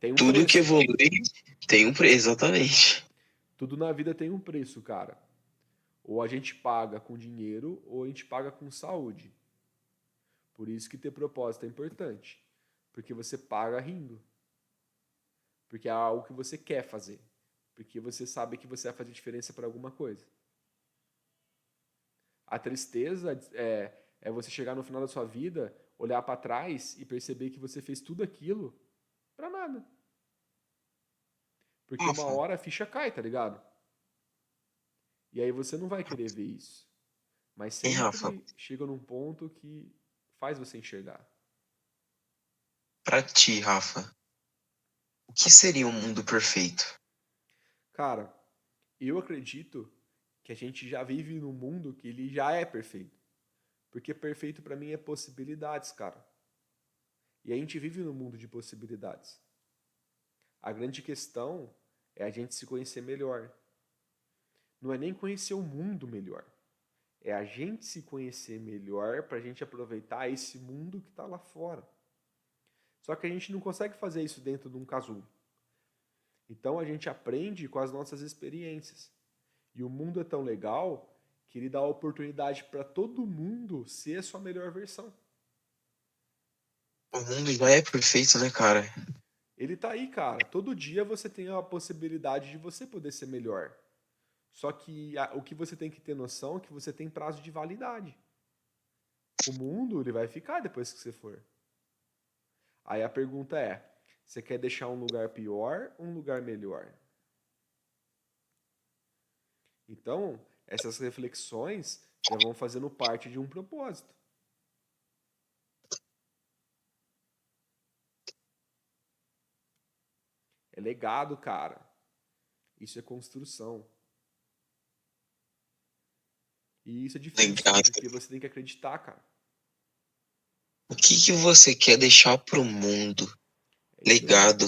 Tem um tudo que preço. evolui tem um preço, exatamente. Tudo na vida tem um preço, cara. Ou a gente paga com dinheiro, ou a gente paga com saúde. Por isso que ter propósito é importante. Porque você paga rindo. Porque é algo que você quer fazer. Porque você sabe que você vai fazer diferença para alguma coisa. A tristeza é você chegar no final da sua vida, olhar para trás e perceber que você fez tudo aquilo para nada. Porque uma Rafa, hora a ficha cai, tá ligado? E aí você não vai querer ver isso. Mas hein, Rafa? sempre chega num ponto que faz você enxergar. Pra ti, Rafa, o que seria um mundo perfeito? Cara, eu acredito que a gente já vive num mundo que ele já é perfeito. Porque perfeito pra mim é possibilidades, cara. E a gente vive num mundo de possibilidades. A grande questão é a gente se conhecer melhor. Não é nem conhecer o mundo melhor. É a gente se conhecer melhor pra gente aproveitar esse mundo que tá lá fora. Só que a gente não consegue fazer isso dentro de um casulo. Então a gente aprende com as nossas experiências. E o mundo é tão legal que ele dá a oportunidade para todo mundo ser a sua melhor versão. O mundo já é perfeito, né, cara? Ele tá aí, cara. Todo dia você tem a possibilidade de você poder ser melhor. Só que o que você tem que ter noção é que você tem prazo de validade. O mundo ele vai ficar depois que você for. Aí a pergunta é: você quer deixar um lugar pior ou um lugar melhor? Então, essas reflexões já vão fazendo parte de um propósito. É legado, cara. Isso é construção. E isso é difícil, Legado. porque você tem que acreditar, cara. O que você quer deixar pro mundo? É isso aí. Legado.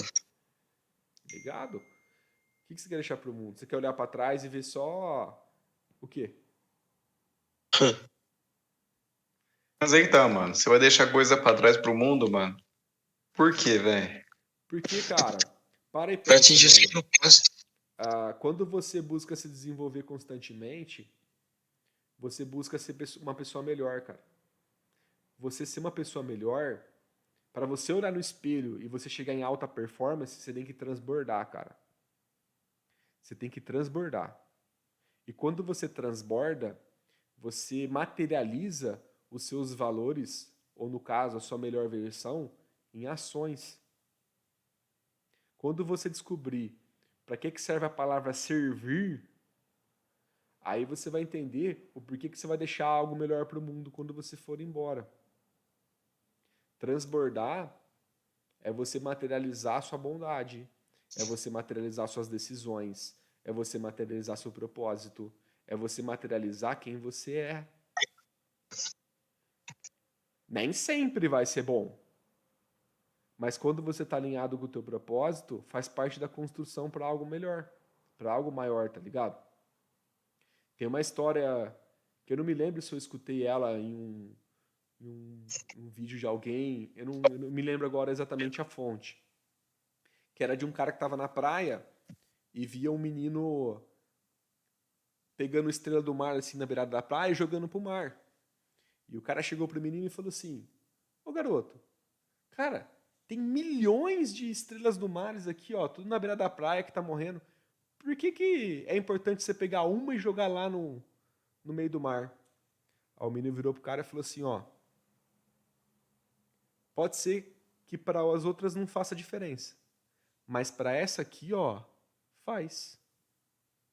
Legado? O que você quer deixar pro mundo? Você quer olhar pra trás e ver só o quê? Mas aí tá, mano. Você vai deixar coisa pra trás pro mundo, mano? Por quê, velho? Porque, cara, para e Pra pensa, atingir os mano. propósitos. Quando você busca se desenvolver constantemente, você busca ser uma pessoa melhor, cara. Você ser uma pessoa melhor, para você olhar no espelho e você chegar em alta performance, você tem que transbordar, cara. Você tem que transbordar. E quando você transborda, você materializa os seus valores, ou no caso, a sua melhor versão, em ações. Quando você descobrir para que serve a palavra servir, aí você vai entender o porquê que você vai deixar algo melhor para o mundo quando você for embora. Transbordar é você materializar sua bondade, é você materializar suas decisões, é você materializar seu propósito, é você materializar quem você é. Nem sempre vai ser bom, Mas quando você tá alinhado com o teu propósito, faz parte da construção para algo melhor, para algo maior, tá ligado? Tem uma história que eu não me lembro se eu escutei ela em um vídeo de alguém, eu não me lembro agora exatamente a fonte, que era de um cara que estava na praia e via um menino pegando estrela do mar assim na beirada da praia e jogando pro mar. E o cara chegou pro menino e falou assim: Ô garoto, cara, tem milhões de estrelas do mar aqui, ó, tudo na beira da praia que tá morrendo. Por que é importante você pegar uma e jogar lá no meio do mar? Aí o menino virou pro cara e falou assim, ó, pode ser que para as outras não faça diferença, mas para essa aqui, ó, faz.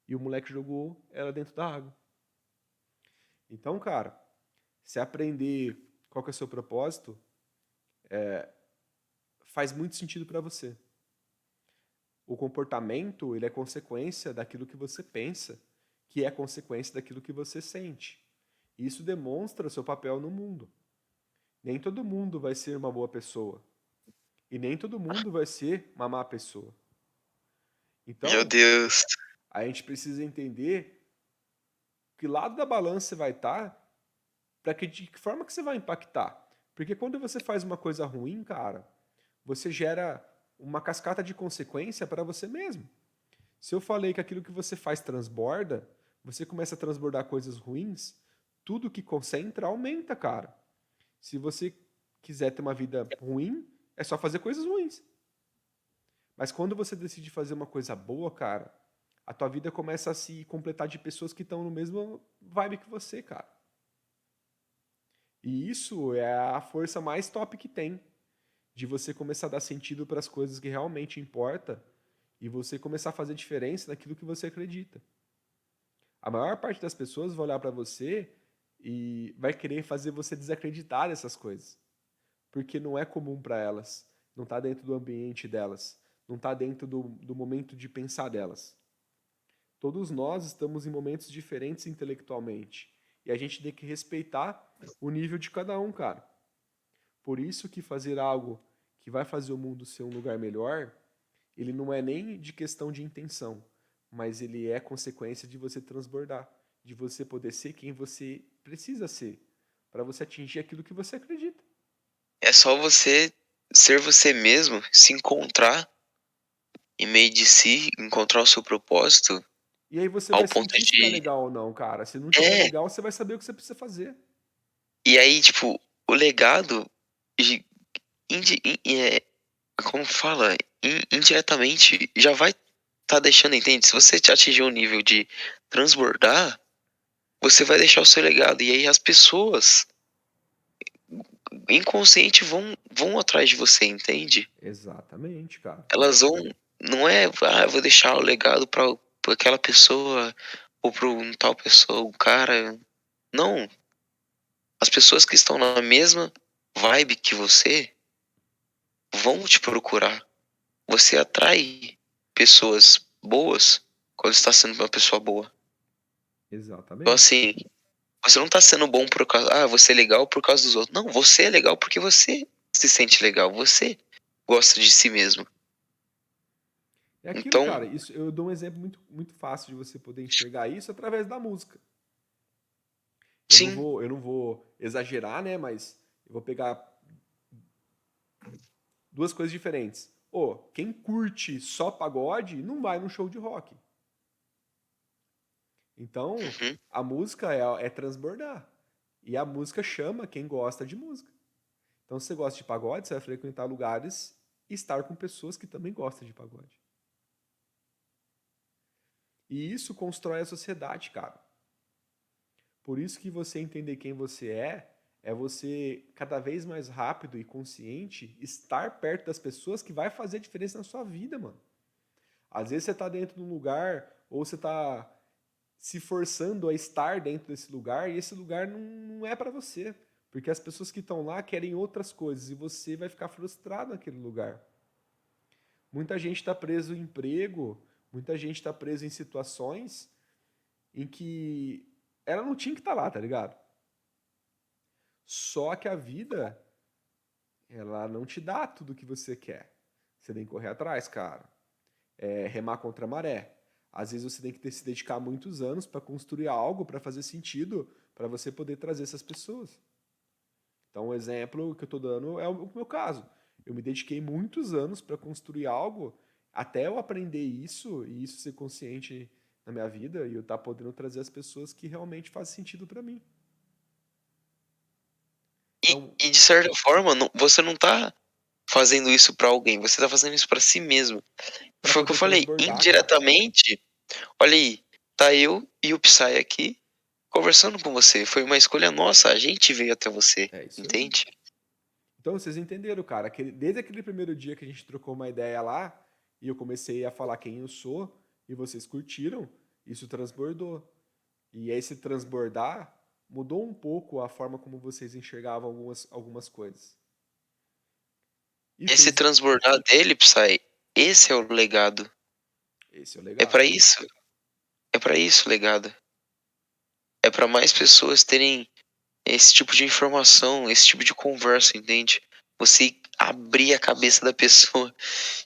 E o moleque jogou ela dentro da água. Então, cara, se aprender qual que é o seu propósito, faz muito sentido para você. O comportamento, ele é consequência daquilo que você pensa, que é consequência daquilo que você sente. Isso demonstra o seu papel no mundo. Nem todo mundo vai ser uma boa pessoa. E nem todo mundo vai ser uma má pessoa. Meu Então, Deus. a gente precisa entender que lado da balança você vai estar, para que de que forma que você vai impactar. Porque quando você faz uma coisa ruim, cara, você gera uma cascata de consequência para você mesmo. Se eu falei que aquilo que você faz transborda, você começa a transbordar coisas ruins, tudo que concentra aumenta, cara. Se você quiser ter uma vida ruim, é só fazer coisas ruins. Mas quando você decide fazer uma coisa boa, cara, a tua vida começa a se completar de pessoas que estão no mesmo vibe que você, cara. E isso é a força mais top que tem, de você começar a dar sentido para as coisas que realmente importam e você começar a fazer diferença naquilo que você acredita. A maior parte das pessoas vai olhar para você e vai querer fazer você desacreditar dessas coisas, porque não é comum para elas, não está dentro do ambiente delas, não está dentro do momento de pensar delas. Todos nós estamos em momentos diferentes intelectualmente e a gente tem que respeitar o nível de cada um, cara. Por isso que fazer algo que vai fazer o mundo ser um lugar melhor, ele não é nem de questão de intenção, mas ele é consequência de você transbordar, de você poder ser quem você precisa ser, para você atingir aquilo que você acredita. É só você ser você mesmo, se encontrar em meio de si, encontrar o seu propósito, E aí você ao vai ponto sentir se tá de. legal ou não, cara. Se não tiver É, legal, você vai saber o que você precisa fazer. e aí, tipo, o legado, de- é, como fala, indiretamente, já vai tá deixando, entende? Se você atingir um nível de transbordar, você vai deixar o seu legado. E aí as pessoas inconsciente vão atrás de você, entende? Exatamente, cara. Elas vão. Não é, eu vou deixar o legado pra aquela pessoa ou pra um tal pessoa, um cara. Não. As pessoas que estão na mesma vibe que você vão te procurar. Você atrai pessoas boas quando está sendo uma pessoa boa. Então, Exatamente. assim, você não tá sendo bom por causa. Ah, você é legal por causa dos outros. Não, você é legal porque você se sente legal. Você gosta de si mesmo. É aquilo, Então, cara. Isso, eu dou um exemplo muito, muito fácil de você poder enxergar isso através da música. sim, Eu não vou exagerar, né? Mas eu vou pegar duas coisas diferentes. Ô, quem curte só pagode não vai num show de rock. Então, uhum, a música é transbordar. E a música chama quem gosta de música. Então, se você gosta de pagode, você vai frequentar lugares e estar com pessoas que também gostam de pagode. E isso constrói a sociedade, cara. Por isso que você entender quem você é você cada vez mais rápido e consciente estar perto das pessoas que vai fazer a diferença na sua vida, mano. Às vezes você tá dentro de um lugar ou você tá se forçando a estar dentro desse lugar e esse lugar não é para você, porque as pessoas que estão lá querem outras coisas e você vai ficar frustrado naquele lugar. Muita gente está preso em emprego, muita gente está preso em situações em que ela não tinha que estar lá, tá ligado? Só que a vida, ela não te dá tudo o que você quer. Você tem que correr atrás, cara. É remar contra a maré. Às vezes você tem que se dedicar muitos anos para construir algo, para fazer sentido, para você poder trazer essas pessoas. Então, um exemplo que eu estou dando é o meu caso. Eu me dediquei muitos anos para construir algo, até eu aprender isso e isso ser consciente na minha vida e eu estar podendo trazer as pessoas que realmente fazem sentido para mim. Então, E de certa forma, você não tá fazendo isso pra alguém, você tá fazendo isso pra si mesmo. para Foi o que eu poder falei, transbordar, cara. indiretamente, olha aí, tá eu e o Psy aqui conversando com você. Foi uma escolha nossa, a gente veio até você, É isso aí. entende? Então, vocês entenderam, cara. Desde aquele primeiro dia que a gente trocou uma ideia lá e eu comecei a falar quem eu sou e vocês curtiram, isso transbordou. E esse transbordar mudou um pouco a forma como vocês enxergavam algumas coisas. E Esse fez. transbordar dele, Psy, esse é o legado. Esse é o É legado. pra isso. É pra isso o legado. É pra mais pessoas terem esse tipo de informação, esse tipo de conversa, entende? Você abrir a cabeça da pessoa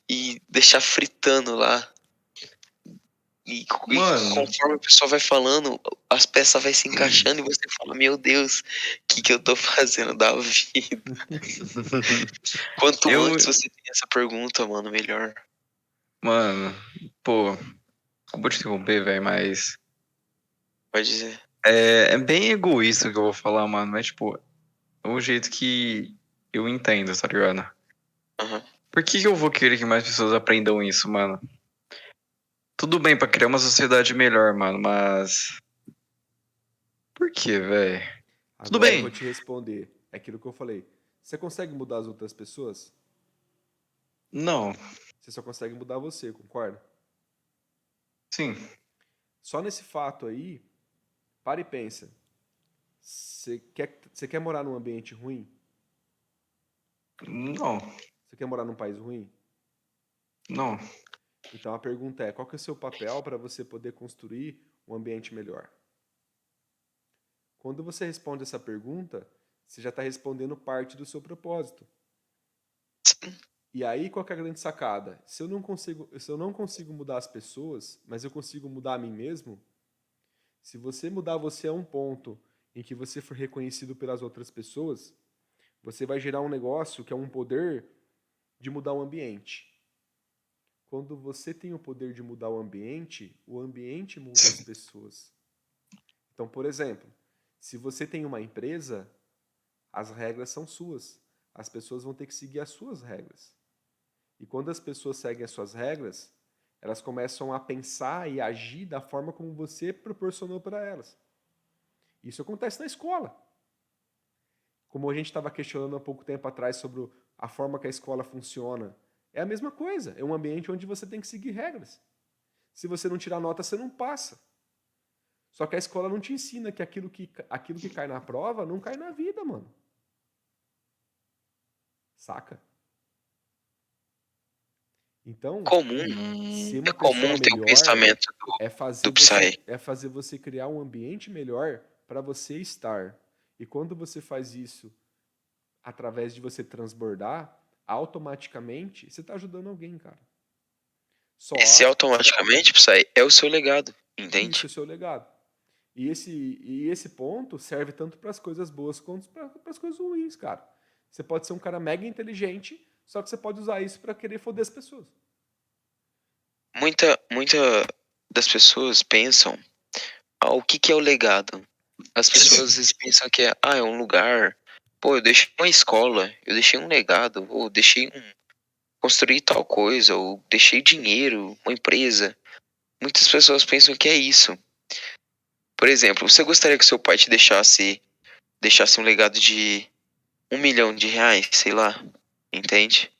e deixar fritando lá. E Mano, conforme a pessoa vai falando, as peças vai se encaixando e você fala, meu Deus, o que eu tô fazendo da vida? Quanto eu, antes você tem essa pergunta, mano, melhor. mano, pô, vou te interromper, velho, mas Pode dizer. é bem egoísta o que eu vou falar, mano, mas, tipo, é um jeito que eu entendo, tá ligado? Aham. Por que eu vou querer que mais pessoas aprendam isso, mano? Tudo bem pra criar uma sociedade melhor, mano, mas por que, velho? Tudo Agora eu vou bem. te responder. É aquilo que eu falei. Você consegue mudar as outras pessoas? Não, Você só consegue mudar você, concorda? sim, Só nesse fato aí, para e pensa. Você quer morar num ambiente ruim? não, Você quer morar num país ruim? não. Então a pergunta é: qual que é o seu papel para você poder construir um ambiente melhor? Quando você responde essa pergunta, você já está respondendo parte do seu propósito. E aí, qual que é a grande sacada? Se eu não consigo mudar as pessoas, mas eu consigo mudar a mim mesmo, se você mudar você a um ponto em que você for reconhecido pelas outras pessoas, você vai gerar um negócio que é um poder de mudar o ambiente. Quando você tem o poder de mudar o ambiente muda as pessoas. Então, por exemplo, se você tem uma empresa, as regras são suas. As pessoas vão ter que seguir as suas regras. E quando as pessoas seguem as suas regras, elas começam a pensar e agir da forma como você proporcionou para elas. Isso acontece na escola. Como a gente estava questionando há pouco tempo atrás sobre a forma que a escola funciona. É a mesma coisa. É um ambiente onde você tem que seguir regras. Se você não tirar nota, você não passa. Só que a escola não te ensina que aquilo que cai na prova não cai na vida, mano. Saca? Então, ser É uma pessoa comum ter o melhor pensamento é do fazer você, Psy. é fazer você criar um ambiente melhor para você estar. E quando você faz isso através de você transbordar, automaticamente você está ajudando alguém, cara. Esse Só automaticamente, Psy, é o seu legado, isso é entende? o seu legado. E esse ponto serve tanto para as coisas boas quanto para as coisas ruins, cara. Você pode ser um cara mega inteligente, só que você pode usar isso para querer foder as pessoas. Muita das pessoas pensam, o que que é o legado? As pessoas às vezes pensam que é um lugar, pô, eu deixei uma escola, eu deixei um legado, ou construí tal coisa, ou deixei dinheiro, uma empresa. Muitas pessoas pensam que é isso. Por exemplo, você gostaria que seu pai te deixasse um legado de R$ 1 milhão, sei lá, entende?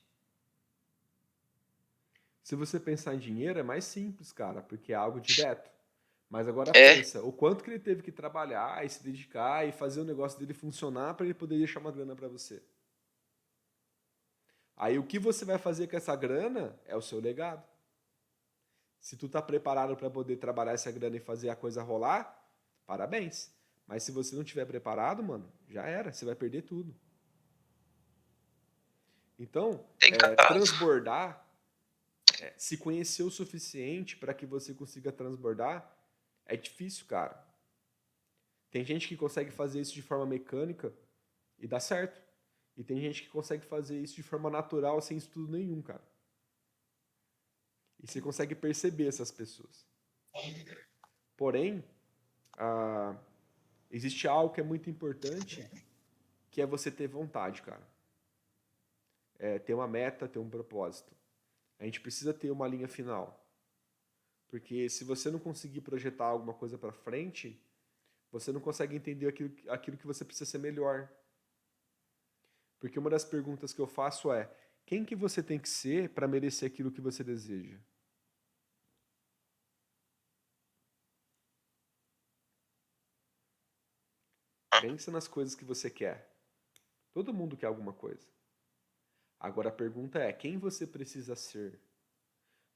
Se você pensar em dinheiro, é mais simples, cara, porque é algo direto. Mas agora É, pensa, o quanto que ele teve que trabalhar e se dedicar e fazer o negócio dele funcionar para ele poder deixar uma grana para você. Aí o que você vai fazer com essa grana é o seu legado. Se tu tá preparado para poder trabalhar essa grana e fazer a coisa rolar, parabéns. Mas se você não tiver preparado, mano, já era, você vai perder tudo. Então, Tem caso. transbordar, se conhecer o suficiente para que você consiga transbordar, é difícil, cara. Tem gente que consegue fazer isso de forma mecânica e dá certo. E tem gente que consegue fazer isso de forma natural, sem estudo nenhum, cara. E você consegue perceber essas pessoas. Porém, existe algo que é muito importante, que é você ter vontade, cara. Ter uma meta, ter um propósito. A gente precisa ter uma linha final. Porque se você não conseguir projetar alguma coisa para frente, você não consegue entender aquilo que você precisa ser melhor. Porque uma das perguntas que eu faço é: quem que você tem que ser para merecer aquilo que você deseja? Pensa nas coisas que você quer. Todo mundo quer alguma coisa. Agora a pergunta é: quem você precisa ser?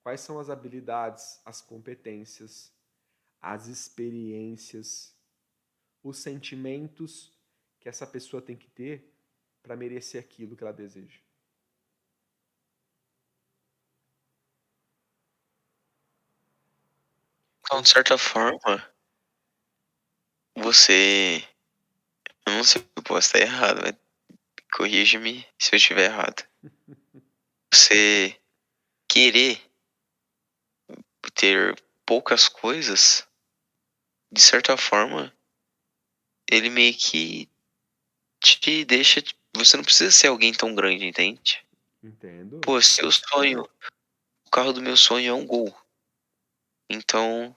Quais são as habilidades, as competências, as experiências, os sentimentos que essa pessoa tem que ter para merecer aquilo que ela deseja? Então, de certa forma, você. Eu não sei se eu posso estar errado, mas corrija-me se eu estiver errado. Você querer ter poucas coisas, de certa forma, ele meio que te deixa. Você não precisa ser alguém tão grande, entende? Entendo. Pô, seu sonho, o carro do meu sonho é um Gol. Então,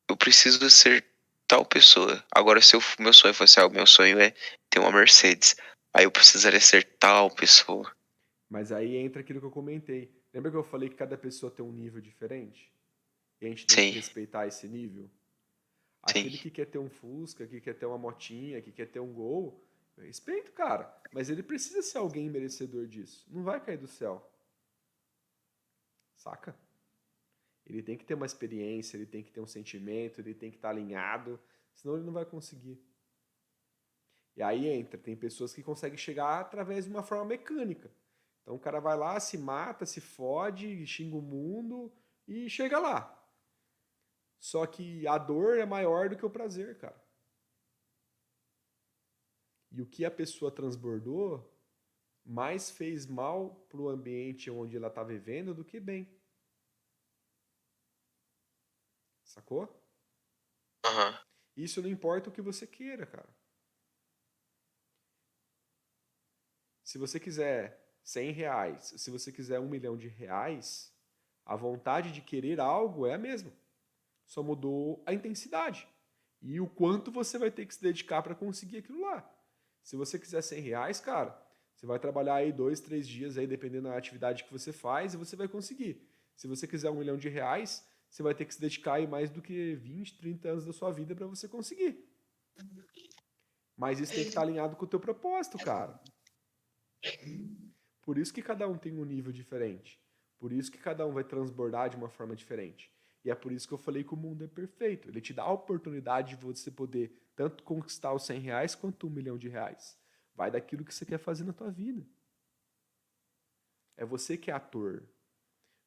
eu preciso ser tal pessoa. Agora, se meu sonho fosse o meu sonho é ter uma Mercedes. Aí eu precisaria ser tal pessoa. Mas aí entra aquilo que eu comentei. Lembra que eu falei que cada pessoa tem um nível diferente? E a gente tem que Sim, respeitar esse nível? sim. Aquele que quer ter um Fusca, que quer ter uma motinha, que quer ter um Gol, eu respeito, cara. Mas ele precisa ser alguém merecedor disso. Não vai cair do céu. Saca? Ele tem que ter uma experiência, ele tem que ter um sentimento, ele tem que estar alinhado, senão ele não vai conseguir. E aí entra, tem pessoas que conseguem chegar através de uma forma mecânica. Então o cara vai lá, se mata, se fode, xinga o mundo e chega lá. Só que a dor é maior do que o prazer, cara. E o que a pessoa transbordou mais fez mal pro ambiente onde ela tá vivendo do que bem. Sacou? Aham. Isso não importa o que você queira, cara. Se você quiser 100 reais, se você quiser 1 milhão de reais, a vontade de querer algo é a mesma. Só mudou a intensidade. E o quanto você vai ter que se dedicar para conseguir aquilo lá. Se você quiser 100 reais, cara, você vai trabalhar aí 2, 3 dias, aí, dependendo da atividade que você faz, e você vai conseguir. Se você quiser 1 milhão de reais, você vai ter que se dedicar aí mais do que 20, 30 anos da sua vida para você conseguir. Mas isso tem que estar alinhado com o teu propósito, cara. Por isso que cada um tem um nível diferente. Por isso que cada um vai transbordar de uma forma diferente. E é por isso que eu falei que o mundo é perfeito. Ele te dá a oportunidade de você poder tanto conquistar os 100 reais quanto 1 milhão de reais. Vai daquilo que você quer fazer na tua vida. É você que é ator.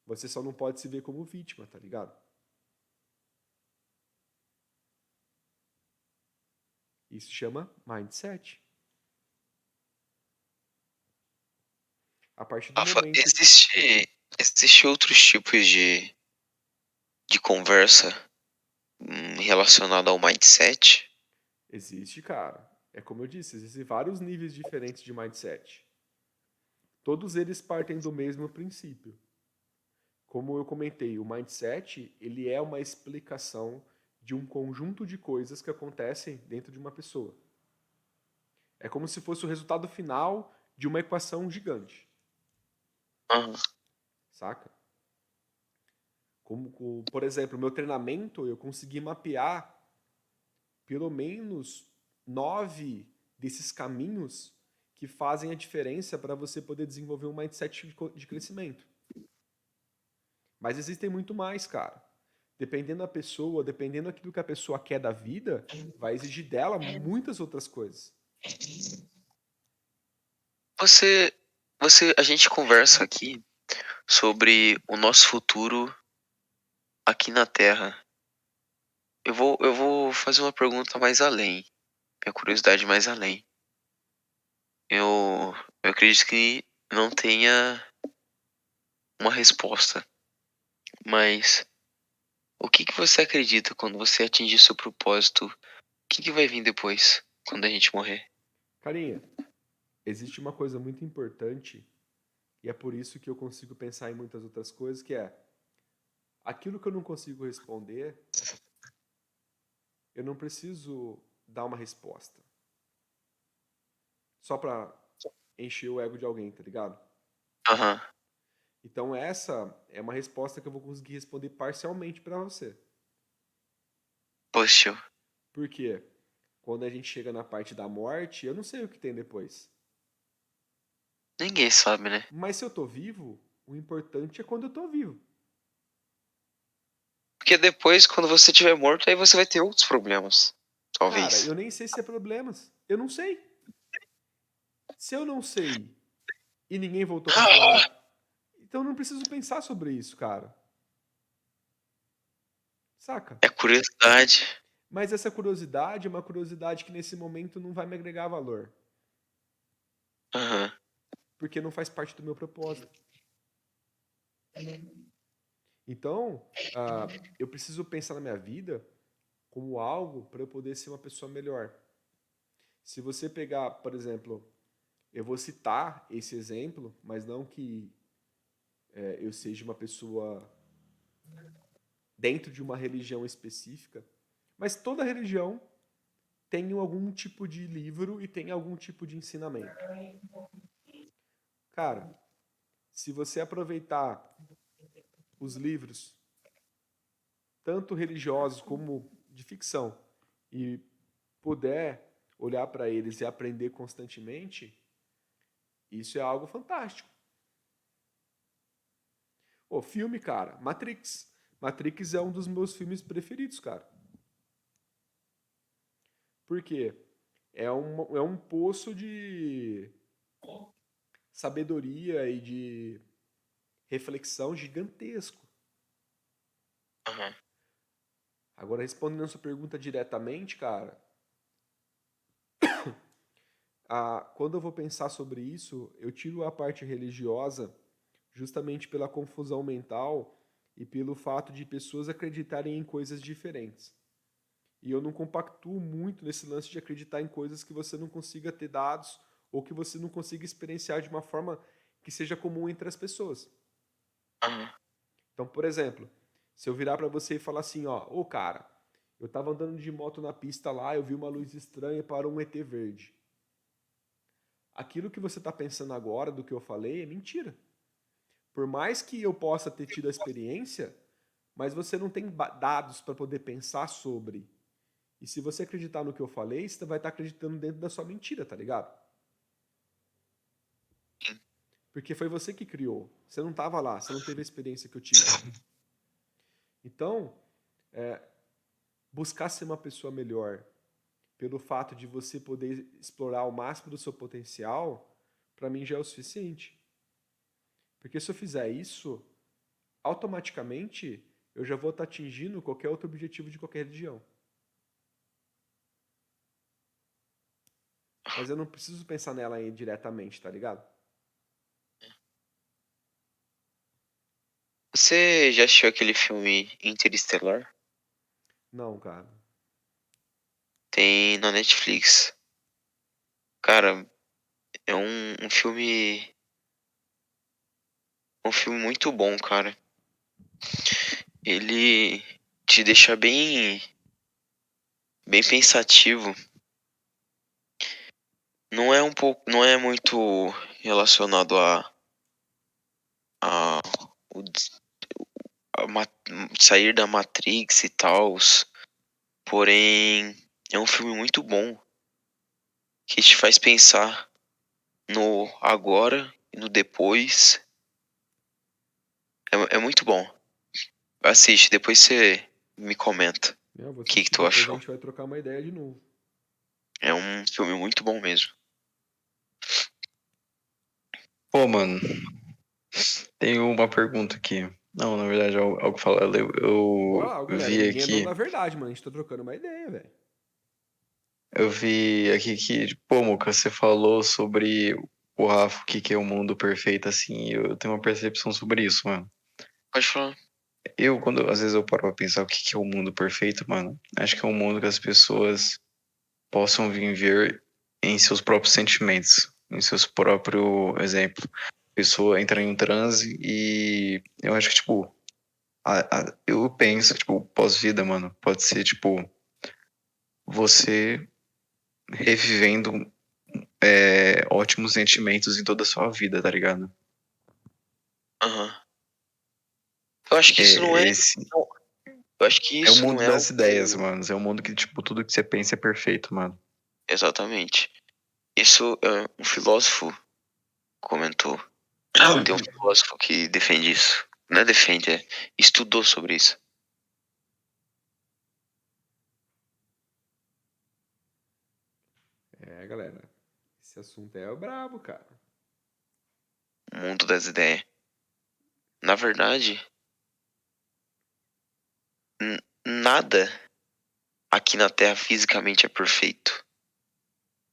Você só não pode se ver como vítima, tá ligado? Isso chama mindset. A partir do Rafa, momento que... existe outros tipos de conversa relacionada ao mindset? Existe, cara. É como eu disse, existem vários níveis diferentes de mindset. Todos eles partem do mesmo princípio. Como eu comentei, o mindset, ele é uma explicação de um conjunto de coisas que acontecem dentro de uma pessoa. É como se fosse o resultado final de uma equação gigante, Aham. saca? Como, por exemplo, o meu treinamento, eu consegui mapear pelo menos 9 desses caminhos que fazem a diferença para você poder desenvolver um mindset de crescimento. Mas existem muito mais, cara. Dependendo da pessoa, dependendo daquilo que a pessoa quer da vida, vai exigir dela muitas outras coisas. Você a gente conversa aqui sobre o nosso futuro aqui na Terra. Eu vou fazer uma pergunta mais além. Minha curiosidade mais além. Eu acredito que não tenha uma resposta. Mas o que você acredita quando você atingir seu propósito? O que vai vir depois, quando a gente morrer? Carinha, existe uma coisa muito importante, e é por isso que eu consigo pensar em muitas outras coisas, que é aquilo que eu não consigo responder, eu não preciso dar uma resposta. Só pra encher o ego de alguém, tá ligado? Aham, Então essa é uma resposta que eu vou conseguir responder parcialmente pra você. positivo. Por quê? Quando a gente chega na parte da morte, eu não sei o que tem depois. Ninguém sabe, né? Mas se eu tô vivo, o importante é quando eu tô vivo. Porque depois, quando você estiver morto, aí você vai ter outros problemas. Cara, Talvez. eu nem sei se é problemas. Eu não sei. Se eu não sei e ninguém voltou pra falar, então eu não preciso pensar sobre isso, cara. Saca? É curiosidade. Mas essa curiosidade é uma curiosidade que nesse momento não vai me agregar valor, Aham. porque não faz parte do meu propósito. Então, eu preciso pensar na minha vida como algo para eu poder ser uma pessoa melhor. Se você pegar, por exemplo, eu vou citar esse exemplo, mas não que eu seja uma pessoa dentro de uma religião específica, mas toda religião tem algum tipo de livro e tem algum tipo de ensinamento. Cara, se você aproveitar os livros, tanto religiosos como de ficção, e puder olhar para eles e aprender constantemente, isso é algo fantástico. Ô, filme, cara, Matrix. Matrix é um dos meus filmes preferidos, cara. Por quê? É um poço de sabedoria e de reflexão gigantesco. Aham. Agora, respondendo a sua pergunta diretamente, cara, quando eu vou pensar sobre isso, eu tiro a parte religiosa justamente pela confusão mental e pelo fato de pessoas acreditarem em coisas diferentes. E eu não compactuo muito nesse lance de acreditar em coisas que você não consiga ter dados ou que você não consiga experienciar de uma forma que seja comum entre as pessoas. Aham. Então, por exemplo, se eu virar para você e falar assim, ó, ô cara, eu tava andando de moto na pista lá, eu vi uma luz estranha para um ET verde. Aquilo que você está pensando agora do que eu falei é mentira. Por mais que eu possa ter tido a experiência, mas você não tem dados para poder pensar sobre. E se você acreditar no que eu falei, você vai estar acreditando dentro da sua mentira, tá ligado? Porque foi você que criou. Você não estava lá, você não teve a experiência que eu tive. Então, buscar ser uma pessoa melhor pelo fato de você poder explorar o máximo do seu potencial, para mim já é o suficiente. Porque se eu fizer isso, automaticamente eu já vou estar atingindo qualquer outro objetivo de qualquer religião. Mas eu não preciso pensar nela aí diretamente, tá ligado? Você já assistiu aquele filme Interestelar? Não, cara. Tem na Netflix. Cara, é um filme muito bom, cara. Ele te deixa bem pensativo. Não é muito relacionado a, o a sair da Matrix e tal. Porém, é um filme muito bom que te faz pensar no agora e no depois. É muito bom. Assiste, depois você me comenta Eu vou o que assistir, tu depois a achou. gente vai trocar uma ideia de novo. É um filme muito bom mesmo. Pô, mano, tem uma pergunta aqui. Não, na verdade, é algo que fala. Bora lá, Eu galera. vi Ninguém é dono aqui. da verdade, mano. A gente tá trocando uma ideia, velho. Eu vi aqui que, pô, Muca, você falou sobre o Rafa, o que que é o mundo perfeito, assim. E eu tenho uma percepção sobre isso, mano. Pode falar. Às vezes eu paro pra pensar o que que é o mundo perfeito, mano. Acho que é um mundo que as pessoas possam viver em seus próprios sentimentos, em seus próprios exemplo. A pessoa entra em um transe e eu acho que, tipo, eu penso que, tipo, pós-vida, mano, pode ser, tipo, você revivendo ótimos sentimentos em toda a sua vida, tá ligado? Aham. Eu acho que isso não é. Esse Não, eu acho que é o isso não mundo é das ideias, algo. mano. É um mundo que, tipo, tudo que você pensa é perfeito, mano. Exatamente. Isso um filósofo comentou. Tem um filósofo que defende isso. Não é defende, estudou sobre isso. É, galera. Esse assunto é brabo, cara. O mundo das ideias. Na verdade, nada aqui na Terra fisicamente é perfeito.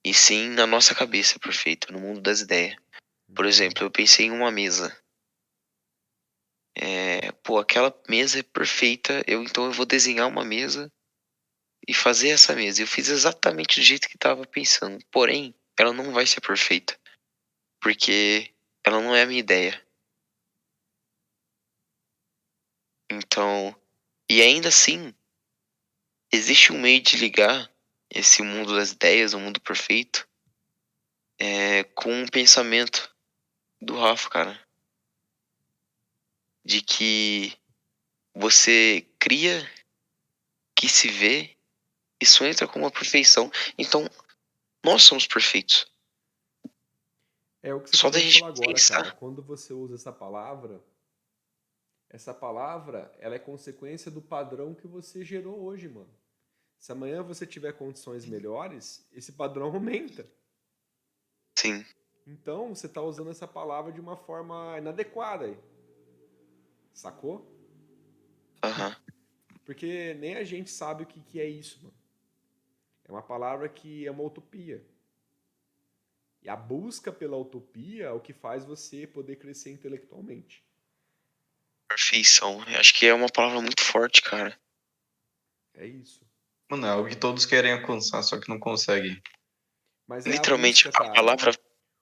E sim na nossa cabeça é perfeito, no mundo das ideias. Por exemplo, eu pensei em uma mesa. Pô, aquela mesa é perfeita, então eu vou desenhar uma mesa e fazer essa mesa. Eu fiz exatamente do jeito que estava pensando. Porém, ela não vai ser perfeita, porque ela não é a minha ideia. Então, e ainda assim, existe um meio de ligar esse mundo das ideias, o mundo perfeito, com um pensamento do Rafa, cara, de que você cria, que se vê, isso entra como uma perfeição. Então, nós somos perfeitos. É o que você Só da acabou de gente falar agora, cara. pensar. Quando você usa essa palavra, ela é consequência do padrão que você gerou hoje, mano. Se amanhã você tiver condições melhores, esse padrão aumenta. Sim. Então, você tá usando essa palavra de uma forma inadequada aí. Sacou? Aham. Porque nem a gente sabe o que é isso, mano. É uma palavra que é uma utopia. E a busca pela utopia é o que faz você poder crescer intelectualmente. Perfeição. Eu acho que é uma palavra muito forte, cara. É isso. Mano, é algo que todos querem alcançar, só que não conseguem. Mas é a Literalmente, busca, a cara. palavra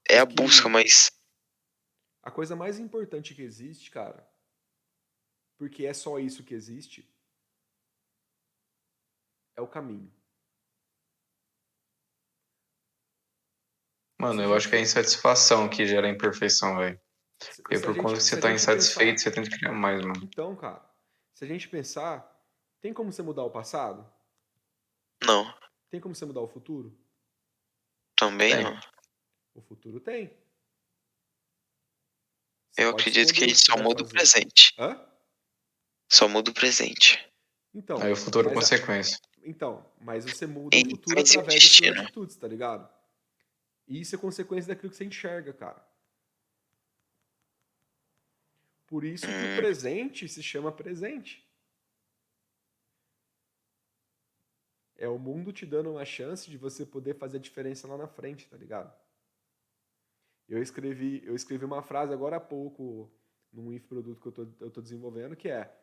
é O a busca, que. mas. A coisa mais importante que existe, cara, porque é só isso que existe, é o caminho. Se Mano, a eu acho que é a gente. insatisfação que gera a imperfeição, velho. E Se a por conta gente, que se você a tá gente insatisfeito, pensar. você tenta criar mais, mano. Então, cara, se a gente pensar, tem como você mudar o passado? Não. Tem como você mudar o futuro? Também Tem. não. O futuro tem. Você Eu pode acredito escolher que a o que gente você só vai muda o fazer. presente. Hã? Só muda o presente. Aí Então, o futuro é mas, consequência. mas você muda o futuro Influencia o através das suas destino. atitudes, tá ligado? E isso é consequência daquilo que você enxerga, cara. Por isso que o Hum, presente se chama presente. É o mundo te dando uma chance de você poder fazer a diferença lá na frente, tá ligado? Eu escrevi uma frase agora há pouco num infoproduto que eu tô desenvolvendo, que é: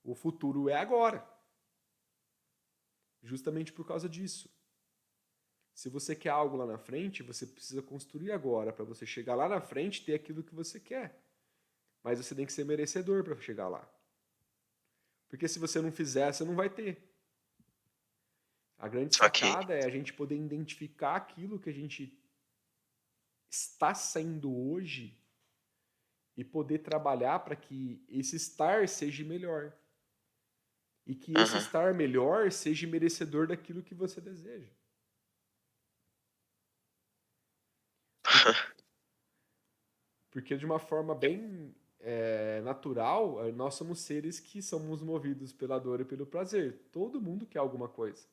o futuro é agora. Justamente por causa disso. Se você quer algo lá na frente, você precisa construir agora para você chegar lá na frente e ter aquilo que você quer. Mas você tem que ser merecedor para chegar lá. Porque se você não fizer, você não vai ter. A grande só que. sacada é a gente poder identificar aquilo que a gente está sendo hoje e poder trabalhar para que esse estar seja melhor. E que esse Aham. estar melhor seja merecedor daquilo que você deseja. Porque de uma forma bem natural, nós somos seres que somos movidos pela dor e pelo prazer. Todo mundo quer alguma coisa.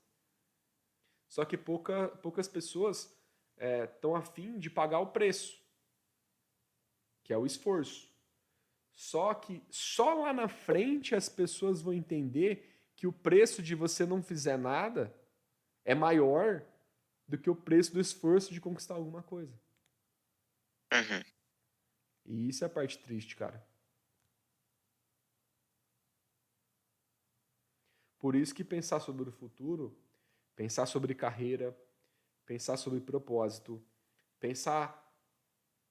Só que poucas pessoas estão afim de pagar o preço. que é o esforço. Só que só lá na frente as pessoas vão entender que o preço de você não fizer nada é maior do que o preço do esforço de conquistar alguma coisa. Uhum. E isso é a parte triste, cara. Por isso que pensar sobre o futuro, pensar sobre carreira, pensar sobre propósito, pensar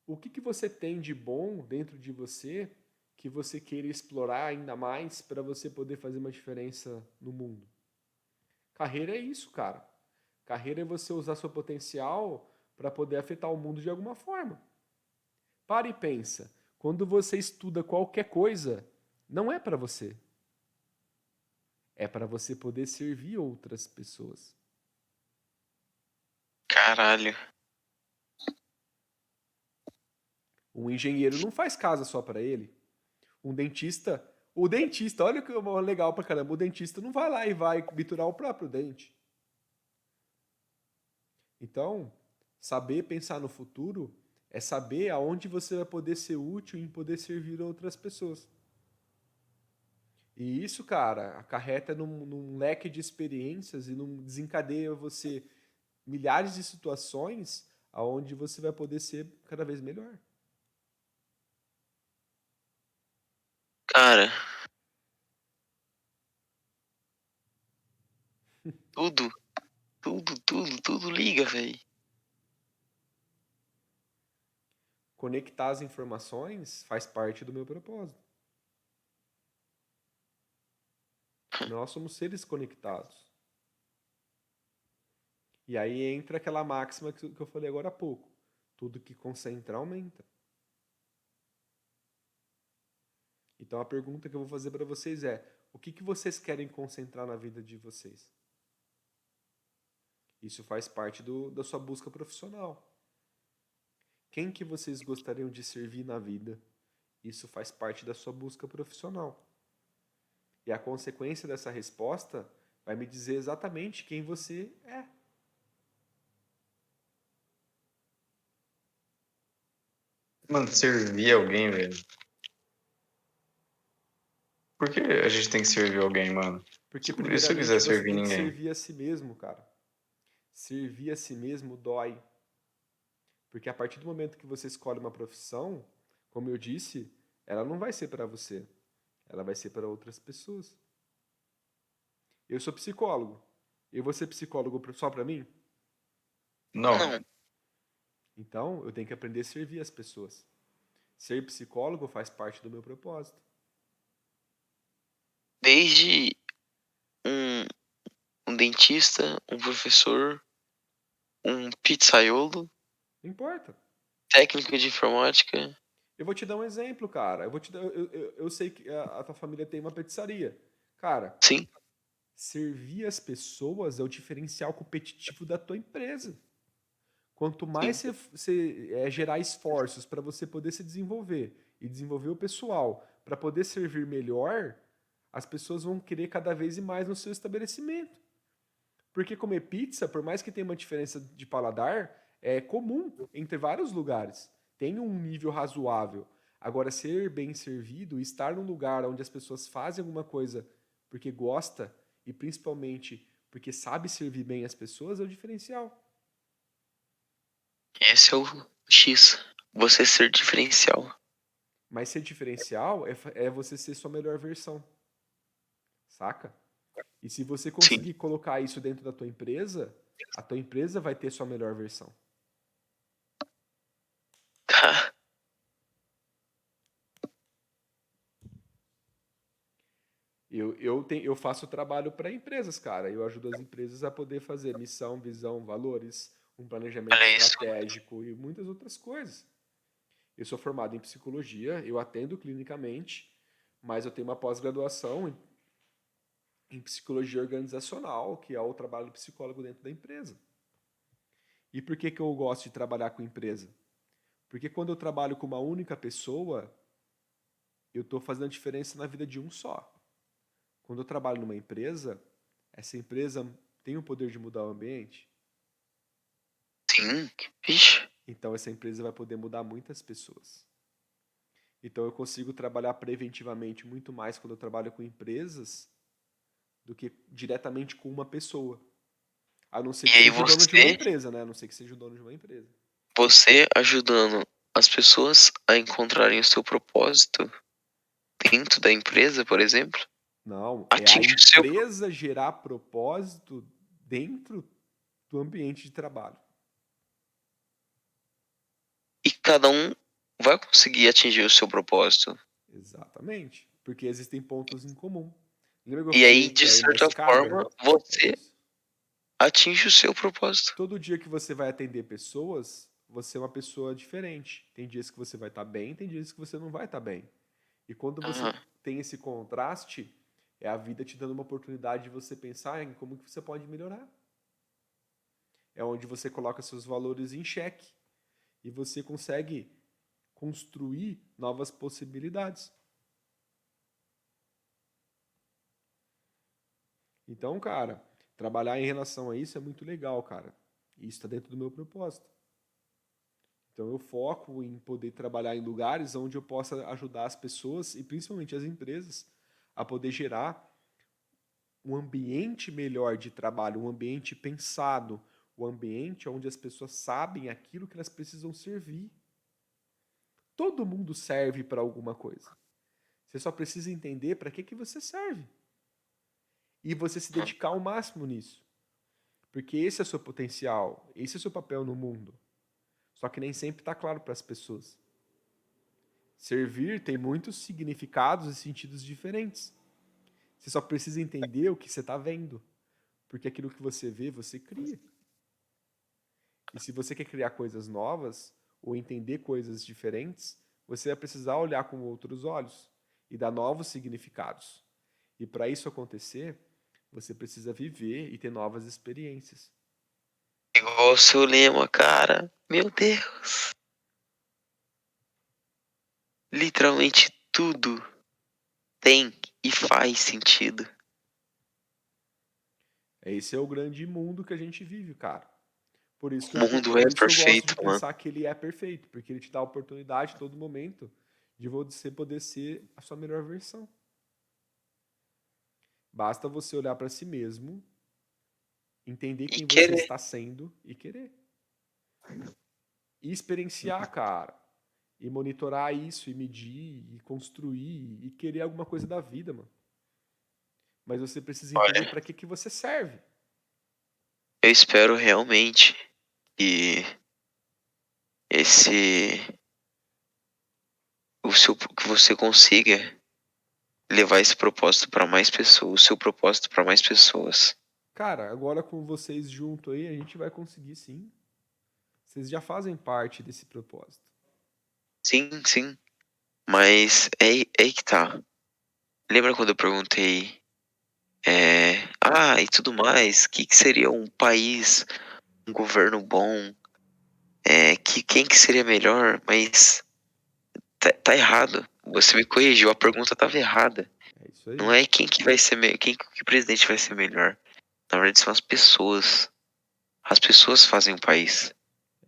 o que você tem de bom dentro de você que você queira explorar ainda mais para você poder fazer uma diferença no mundo. Carreira é isso, cara. Carreira é você usar seu potencial para poder afetar o mundo de alguma forma. Para e pensa. Quando você estuda qualquer coisa, não é para você. É para você poder servir outras pessoas. Caralho. Um engenheiro não faz casa só para ele. Um dentista, o dentista, olha que legal pra caramba, o dentista não vai lá e vai biturar o próprio dente. Então, saber pensar no futuro é saber aonde você vai poder ser útil e poder servir outras pessoas. E isso, cara, acarreta num leque de experiências e desencadeia você milhares de situações aonde você vai poder ser cada vez melhor. Cara, tudo, tudo liga, velho. Conectar as informações faz parte do meu propósito. Nós somos seres conectados. E aí entra aquela máxima que eu falei agora há pouco. Tudo que concentra aumenta. Então a pergunta que eu vou fazer para vocês é: o que vocês querem concentrar na vida de vocês? Isso faz parte da sua busca profissional. Quem que vocês gostariam de servir na vida? Isso faz parte da sua busca profissional. E a consequência dessa resposta vai me dizer exatamente quem você é. Mano, servir alguém, velho. Por que a gente tem que servir alguém, mano? Porque E se eu quiser primeiramente você servir tem que ninguém? servir a si mesmo, cara. Servir a si mesmo dói. Porque a partir do momento que você escolhe uma profissão, como eu disse, ela não vai ser para você. Ela vai ser para outras pessoas. Eu sou psicólogo. Eu vou ser psicólogo só para mim? Não. Não, Então, eu tenho que aprender a servir as pessoas. Ser psicólogo faz parte do meu propósito. desde um, um dentista, um professor, um pizzaiolo, Não importa. técnico de informática. Eu vou te dar um exemplo, cara. Eu sei que a tua família tem uma pizzaria. Cara, Sim, servir as pessoas é o diferencial competitivo da tua empresa. Quanto mais sim. você gerar esforços para você poder se desenvolver e desenvolver o pessoal para poder servir melhor, as pessoas vão querer cada vez mais no seu estabelecimento. Porque comer pizza, por mais que tenha uma diferença de paladar, é comum entre vários lugares. Tem um nível razoável. Agora, ser bem servido, estar num lugar onde as pessoas fazem alguma coisa porque gosta e principalmente porque sabe servir bem as pessoas é o diferencial. Esse é o X. Você ser diferencial. Mas ser diferencial é você ser sua melhor versão, saca? E se você Sim. conseguir colocar isso dentro da tua empresa, a tua empresa vai ter sua melhor versão. Eu faço trabalho para empresas, cara. Eu ajudo as empresas a poder fazer missão, visão, valores, um planejamento Olha isso. estratégico e muitas outras coisas. Eu sou formado em psicologia, eu atendo clinicamente, mas eu tenho uma pós-graduação em psicologia organizacional, que é o trabalho do psicólogo dentro da empresa. E por que eu gosto de trabalhar com empresa? Porque quando eu trabalho com uma única pessoa, eu estou fazendo a diferença na vida de um só. Quando eu trabalho numa empresa, essa empresa tem o poder de mudar o ambiente. Sim. Vixe. Então essa empresa vai poder mudar muitas pessoas. Então eu consigo trabalhar preventivamente muito mais quando eu trabalho com empresas do que diretamente com uma pessoa. A não ser E que aí seja o dono de uma você, empresa, né? A não ser que seja o dono de uma empresa. você ajudando as pessoas a encontrarem o seu propósito dentro da empresa, por exemplo, Não, é a atinge o seu. empresa gerar propósito dentro do ambiente de trabalho. E cada um vai conseguir atingir o seu propósito. Exatamente. Porque existem pontos em comum. Lembra que eu E aí, falei de que é uma certa escada? forma, É você isso. atinge o seu propósito. Todo dia que você vai atender pessoas, você é uma pessoa diferente. Tem dias que você vai estar bem, tem dias que você não vai estar bem. E quando você Aham. tem esse contraste, é a vida te dando uma oportunidade de você pensar em como que você pode melhorar. É onde você coloca seus valores em xeque e você consegue construir novas possibilidades. Então, cara, trabalhar em relação a isso é muito legal, cara. E isso está dentro do meu propósito. Então, eu foco em poder trabalhar em lugares onde eu possa ajudar as pessoas e principalmente as empresas a poder gerar um ambiente melhor de trabalho, um ambiente pensado, um ambiente onde as pessoas sabem aquilo que elas precisam servir. Todo mundo serve para alguma coisa. Você só precisa entender para que você serve. E você se dedicar ao máximo nisso. Porque esse é o seu potencial, esse é o seu papel no mundo. Só que nem sempre está claro para as pessoas. Servir tem muitos significados e sentidos diferentes. Você só precisa entender o que você está vendo. Porque aquilo que você vê, você cria. E se você quer criar coisas novas ou entender coisas diferentes, você vai precisar olhar com outros olhos e dar novos significados. E para isso acontecer, você precisa viver e ter novas experiências. Igual o seu lema, cara. Meu Deus. Literalmente tudo tem e faz sentido. Esse é o grande mundo que a gente vive, cara. Por isso que O eu, mundo é por isso que eu gosto de perfeito, mano. pensar que ele é perfeito, porque ele te dá a oportunidade, todo momento, de você poder ser a sua melhor versão. Basta você olhar para si mesmo, entender E quem você querer. está sendo e querer. E experienciar, cara. E monitorar isso, e medir, e construir, e querer alguma coisa da vida, mano. Mas você precisa entender Olha, para que você serve. eu espero realmente que esse que você consiga levar esse propósito para mais pessoas, o seu propósito para mais pessoas. Cara, agora com vocês junto aí, a gente vai conseguir sim. Vocês já fazem parte desse propósito. Sim, sim. Mas é aí que tá. Lembra quando eu perguntei, e tudo mais, que seria um país, um governo bom, quem que seria melhor? Mas tá errado. Você me corrigiu, a pergunta tava errada. É isso Não aí. é quem que vai ser quem que presidente vai ser melhor. Na verdade são as pessoas. As pessoas fazem o país.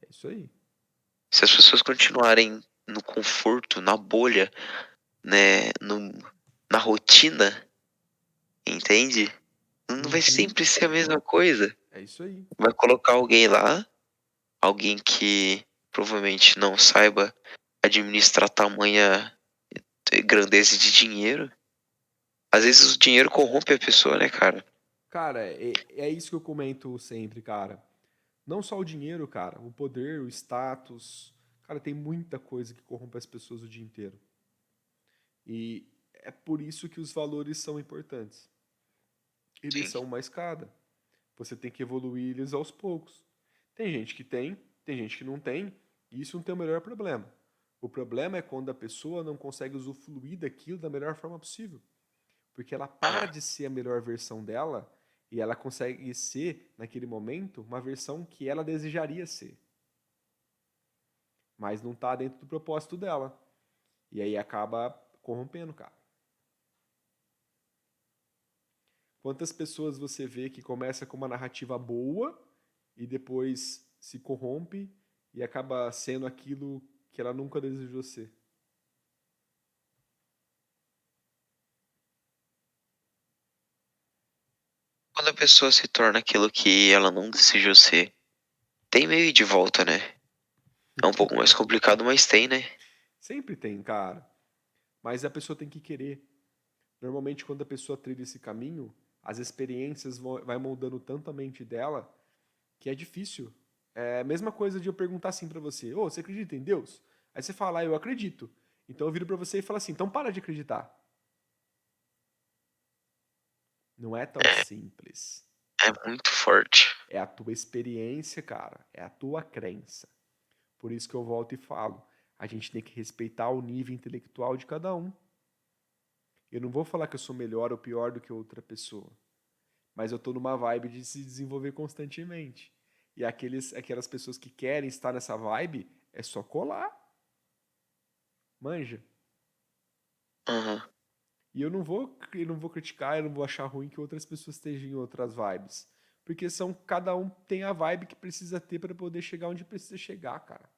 É isso aí. Se as pessoas continuarem no conforto, na bolha, né, na rotina, entende? Não vai Uhum. sempre ser a mesma coisa. É isso aí. Vai colocar alguém lá, alguém que provavelmente não saiba administrar tamanha grandeza de dinheiro. Às vezes o dinheiro corrompe a pessoa, né, cara? Cara, é isso que eu comento sempre, cara. Não só o dinheiro, cara. O poder, o status. Cara, tem muita coisa que corrompe as pessoas o dia inteiro. E é por isso que os valores são importantes. Eles Sim. são uma escada. Você tem que evoluir eles aos poucos. Tem gente que tem gente que não tem, e isso não tem o melhor problema. O problema é quando a pessoa não consegue usufruir daquilo da melhor forma possível. Porque ela para Ah, de ser a melhor versão dela e ela consegue ser, naquele momento, uma versão que ela desejaria ser. Mas não está dentro do propósito dela. E aí acaba corrompendo, cara. Quantas pessoas você vê que começa com uma narrativa boa e depois se corrompe e acaba sendo aquilo que ela nunca desejou ser? quando a pessoa se torna aquilo que ela não desejou ser, tem meio de volta, né? É um pouco mais complicado, mas tem, né? Sempre tem, cara. Mas a pessoa tem que querer. Normalmente, quando a pessoa trilha esse caminho, as experiências vai moldando tanto a mente dela que é difícil. É a mesma coisa de eu perguntar assim pra você: Ô, você acredita em Deus? Aí você fala: eu acredito. Então eu viro pra você e falo assim: então para de acreditar. Não é tão simples. É muito forte. É a tua experiência, cara. É a tua crença. Por isso que eu volto e falo: a gente tem que respeitar o nível intelectual de cada um. Eu não vou falar que eu sou melhor ou pior do que outra pessoa, mas eu tô numa vibe de se desenvolver constantemente. E aquelas pessoas que querem estar nessa vibe, é só colar. Manja. Aham. E eu não vou criticar, eu não vou achar ruim que outras pessoas estejam em outras vibes. Porque cada um tem a vibe que precisa ter para poder chegar onde precisa chegar, cara.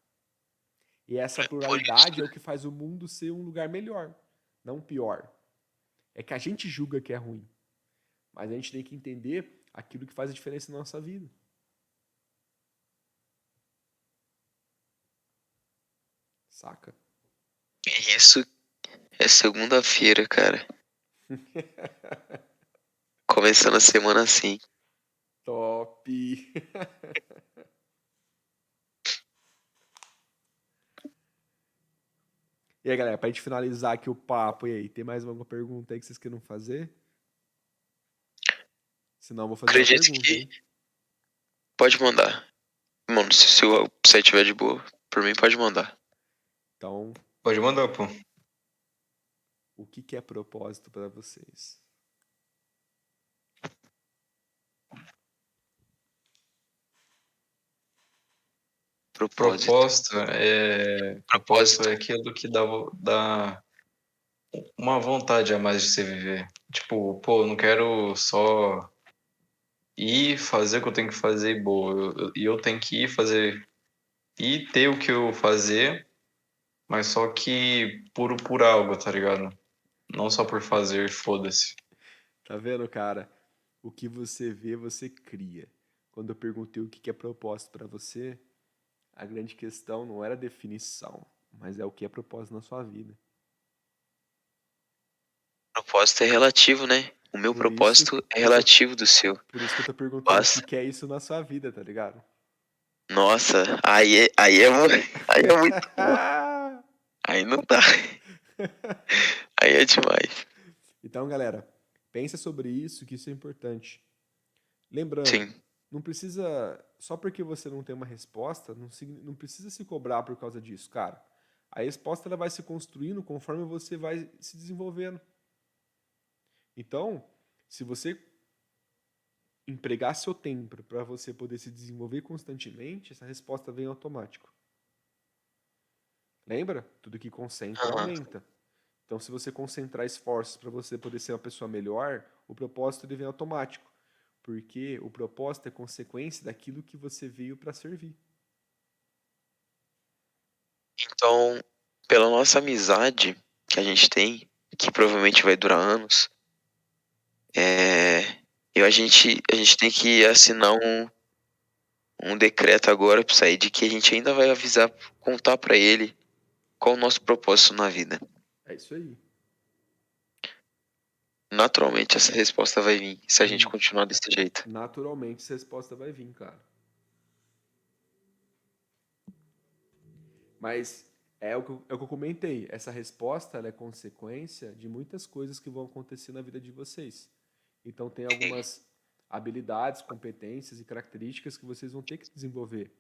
E essa Por isso, pluralidade é o que faz o mundo ser um lugar melhor, não pior. É que a gente julga que é ruim, mas a gente tem que entender aquilo que faz a diferença na nossa vida. Saca? isso é segunda-feira, cara. Começando a semana assim. Top! E aí, galera, pra gente finalizar aqui o papo, e aí, tem mais alguma pergunta aí que vocês queiram fazer? Senão eu vou fazer uma Acredito pergunta, que hein? pode mandar. Mano, se o site estiver de boa, por mim pode mandar. Então, Pode mandar, pô. o que que é propósito pra vocês? Propósito. Propósito Propósito. é aquilo que dá uma vontade a mais de se viver. Tipo, pô, eu não quero só ir fazer o que eu tenho que fazer e boa. Eu tenho que ir fazer e ter o que eu fazer, mas só que por algo, tá ligado? Não só por fazer, foda-se. Tá vendo, cara? O que você vê, você cria. Quando eu perguntei o que que é propósito pra você, a grande questão não era a definição, mas é o que é propósito na sua vida. Propósito é relativo, né? O meu Por isso propósito é que eu tô, relativo do seu. por isso que eu tô perguntando o que Basta. que é isso na sua vida, tá ligado? Nossa, aí é muito. Aí não dá. Aí é demais. Então, galera, pensa sobre isso, que isso é importante. Lembrando, Sim. não precisa, só porque você não tem uma resposta, não precisa se cobrar por causa disso, cara. A resposta ela vai se construindo conforme você vai se desenvolvendo. Então, se você empregar seu tempo para você poder se desenvolver constantemente, essa resposta vem automático. Lembra? Tudo que concentra Aham. aumenta. Então, se você concentrar esforços para você poder ser uma pessoa melhor, o propósito ele vem automático, porque o propósito é consequência daquilo que você veio para servir. Então, pela nossa amizade que a gente tem, que provavelmente vai durar anos, é, a gente tem que assinar um decreto agora pra sair de que a gente ainda vai avisar, contar pra ele qual o nosso propósito na vida. É isso aí. Naturalmente essa resposta vai vir se a gente Hum, continuar desse jeito. Naturalmente, essa resposta vai vir, cara. Mas é o que eu comentei. Essa resposta ela é consequência de muitas coisas que vão acontecer na vida de vocês. Então, tem algumas habilidades, competências e características que vocês vão ter que desenvolver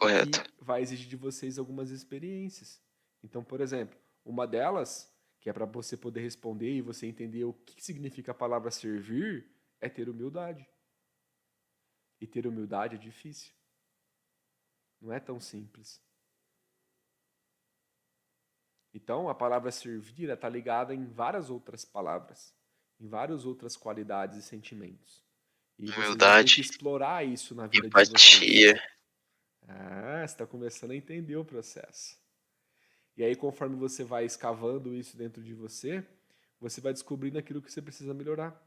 e Correto. que vai exigir de vocês algumas experiências. Então, por exemplo, uma delas, que é para você poder responder e você entender o que significa a palavra servir, é ter humildade. E ter humildade é difícil. Não é tão simples. Então, a palavra servir está ligada em várias outras palavras, em várias outras qualidades e sentimentos. E vocês vão ter que Humildade, explorar isso na vida de vocês. empatia. Ah, você está começando a entender o processo. E aí, conforme você vai escavando isso dentro de você, você vai descobrindo aquilo que você precisa melhorar.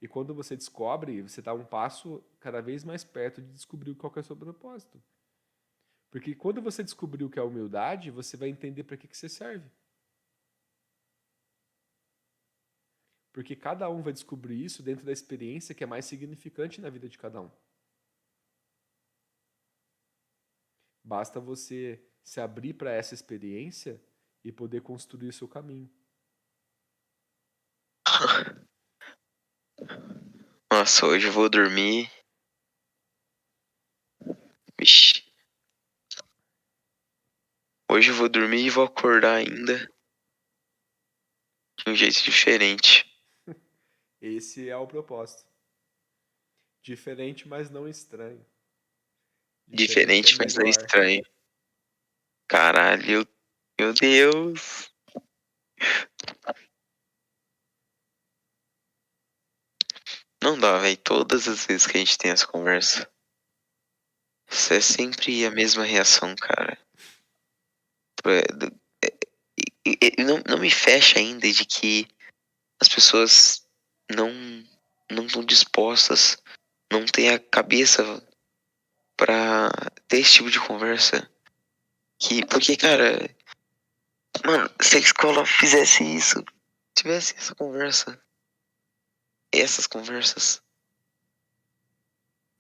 E quando você descobre, você dá um passo cada vez mais perto de descobrir qual que é o seu propósito. Porque quando você descobrir o que é humildade, você vai entender para que você serve. Porque cada um vai descobrir isso dentro da experiência que é mais significante na vida de cada um. Basta você se abrir para essa experiência e poder construir o seu caminho. Nossa, hoje eu vou dormir. Vixe. Hoje eu vou dormir e vou acordar ainda de um jeito diferente. Esse é o propósito. Diferente, mas não estranho. Diferente, mas é estranho. Caralho, meu Deus. Não dá, velho. Todas as vezes que a gente tem essa conversa, isso é sempre a mesma reação, cara. Não me fecha ainda de que as pessoas não estão dispostas, não têm a cabeça pra ter esse tipo de conversa. Porque, cara, mano, se a escola fizesse isso, tivesse essa conversa, essas conversas,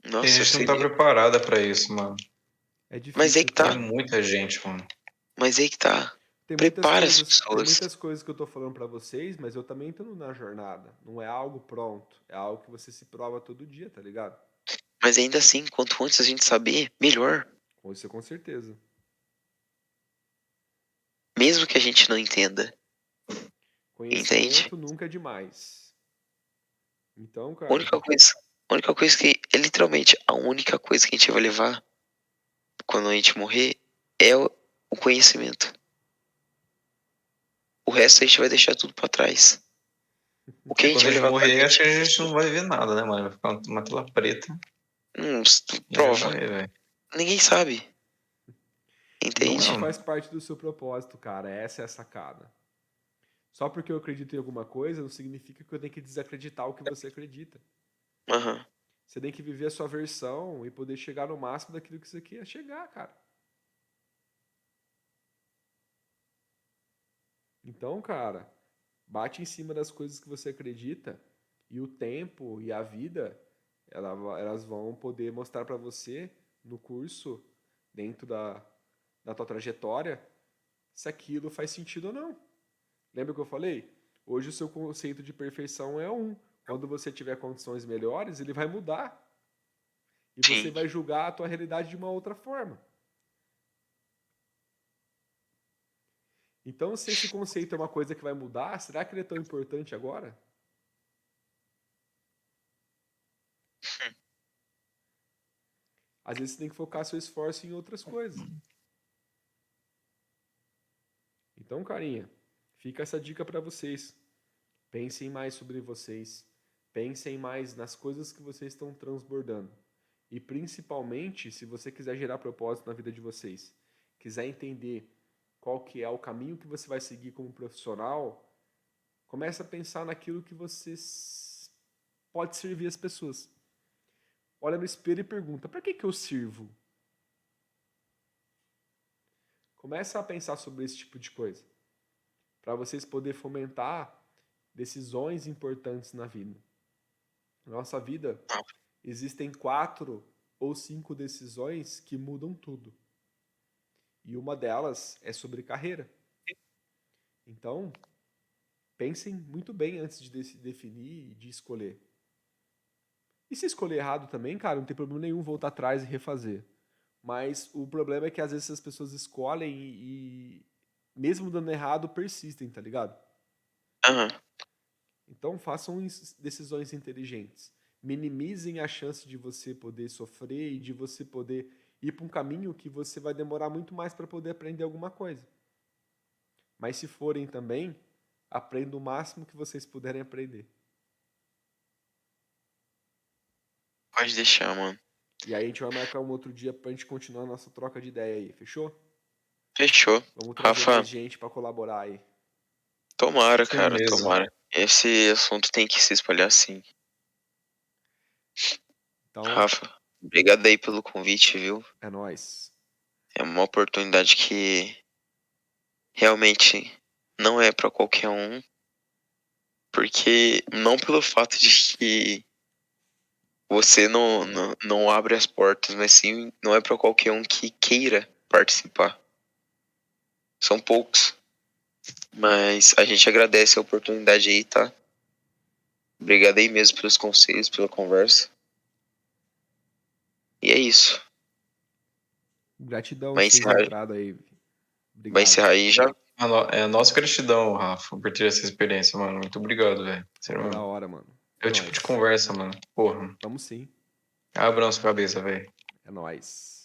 A nossa, gente não tá seria... preparada pra isso, mano. É Mas é difícil, que tá, É cara. muita gente, mano. mas é que tá. Tem Prepara as tem pessoas. muitas coisas que eu tô falando pra vocês, mas eu também tô na jornada. Não é algo pronto. É algo que você se prova todo dia, tá ligado? Mas ainda assim, quanto antes a gente saber, melhor. Isso com certeza. Mesmo que a gente não entenda. Entende? Conhecimento nunca é demais. Então, A cara, única coisa que é literalmente a única coisa que a gente vai levar quando a gente morrer é o conhecimento. O resto a gente vai deixar tudo pra trás. O que a gente Quando a vai gente levar pra morrer, acho gente? que a gente não vai ver nada, né, mano? Vai ficar uma tela preta e vai Prova. morrer, velho. Ninguém sabe. não Entende? não Não, faz parte do seu propósito, cara. Essa é a sacada. Só porque eu acredito em alguma coisa não significa que eu tenho que desacreditar o que você acredita. Aham. Você tem que viver a sua versão e poder chegar no máximo daquilo que você quer chegar, cara. Então, cara, bate em cima das coisas que você acredita e o tempo e a vida, elas vão poder mostrar pra você no curso, dentro da tua trajetória, se aquilo faz sentido ou não. Lembra que eu falei? Hoje o seu conceito de perfeição é um. Quando você tiver condições melhores, ele vai mudar. E você Sim. vai julgar a tua realidade de uma outra forma. Então, se esse conceito é uma coisa que vai mudar, será que ele é tão importante agora? Às vezes você tem que focar seu esforço em outras coisas. Então, carinha, fica essa dica para vocês. Pensem mais sobre vocês. Pensem mais nas coisas que vocês estão transbordando. E principalmente, se você quiser gerar propósito na vida de vocês, quiser entender qual que é o caminho que você vai seguir como profissional, comece a pensar naquilo que você pode servir as pessoas. Olha no espelho e pergunta: para que eu sirvo? Começa a pensar sobre esse tipo de coisa, para vocês poderem fomentar decisões importantes na vida. Na nossa vida, existem 4 ou 5 decisões que mudam tudo. E uma delas é sobre carreira. Então, pensem muito bem antes de definir e de escolher. E se escolher errado também, cara, não tem problema nenhum voltar atrás e refazer. Mas o problema é que às vezes as pessoas escolhem e mesmo dando errado, persistem, tá ligado? Aham. Então façam decisões inteligentes. Minimizem a chance de você poder sofrer e de você poder ir para um caminho que você vai demorar muito mais para poder aprender alguma coisa. Mas se forem também, aprendam o máximo que vocês puderem aprender. Pode deixar, mano. E aí a gente vai marcar um outro dia pra gente continuar a nossa troca de ideia aí, fechou? Fechou. Vamos trazer Rafa, mais gente para colaborar aí. tomara, cara, firmeza. tomara. Esse assunto tem que se espalhar sim. Então, Rafa, obrigado aí pelo convite, viu? é nóis. É uma oportunidade que realmente não é pra qualquer um, porque não pelo fato de que você não abre as portas, mas sim não é pra qualquer um que queira participar. São poucos, mas a gente agradece a oportunidade aí, tá? Obrigado aí mesmo pelos conselhos, pela conversa. E é isso. Gratidão Vai por ter encerrar, entrado aí. vai Obrigado. encerrar aí já? É a nossa gratidão, Rafa, por ter essa experiência, mano. Muito obrigado, velho. Sério Pô, da mesmo. hora, mano. É o tipo de conversa, mano. Porra. Vamos sim. Abra nossa cabeça, velho. É nóis.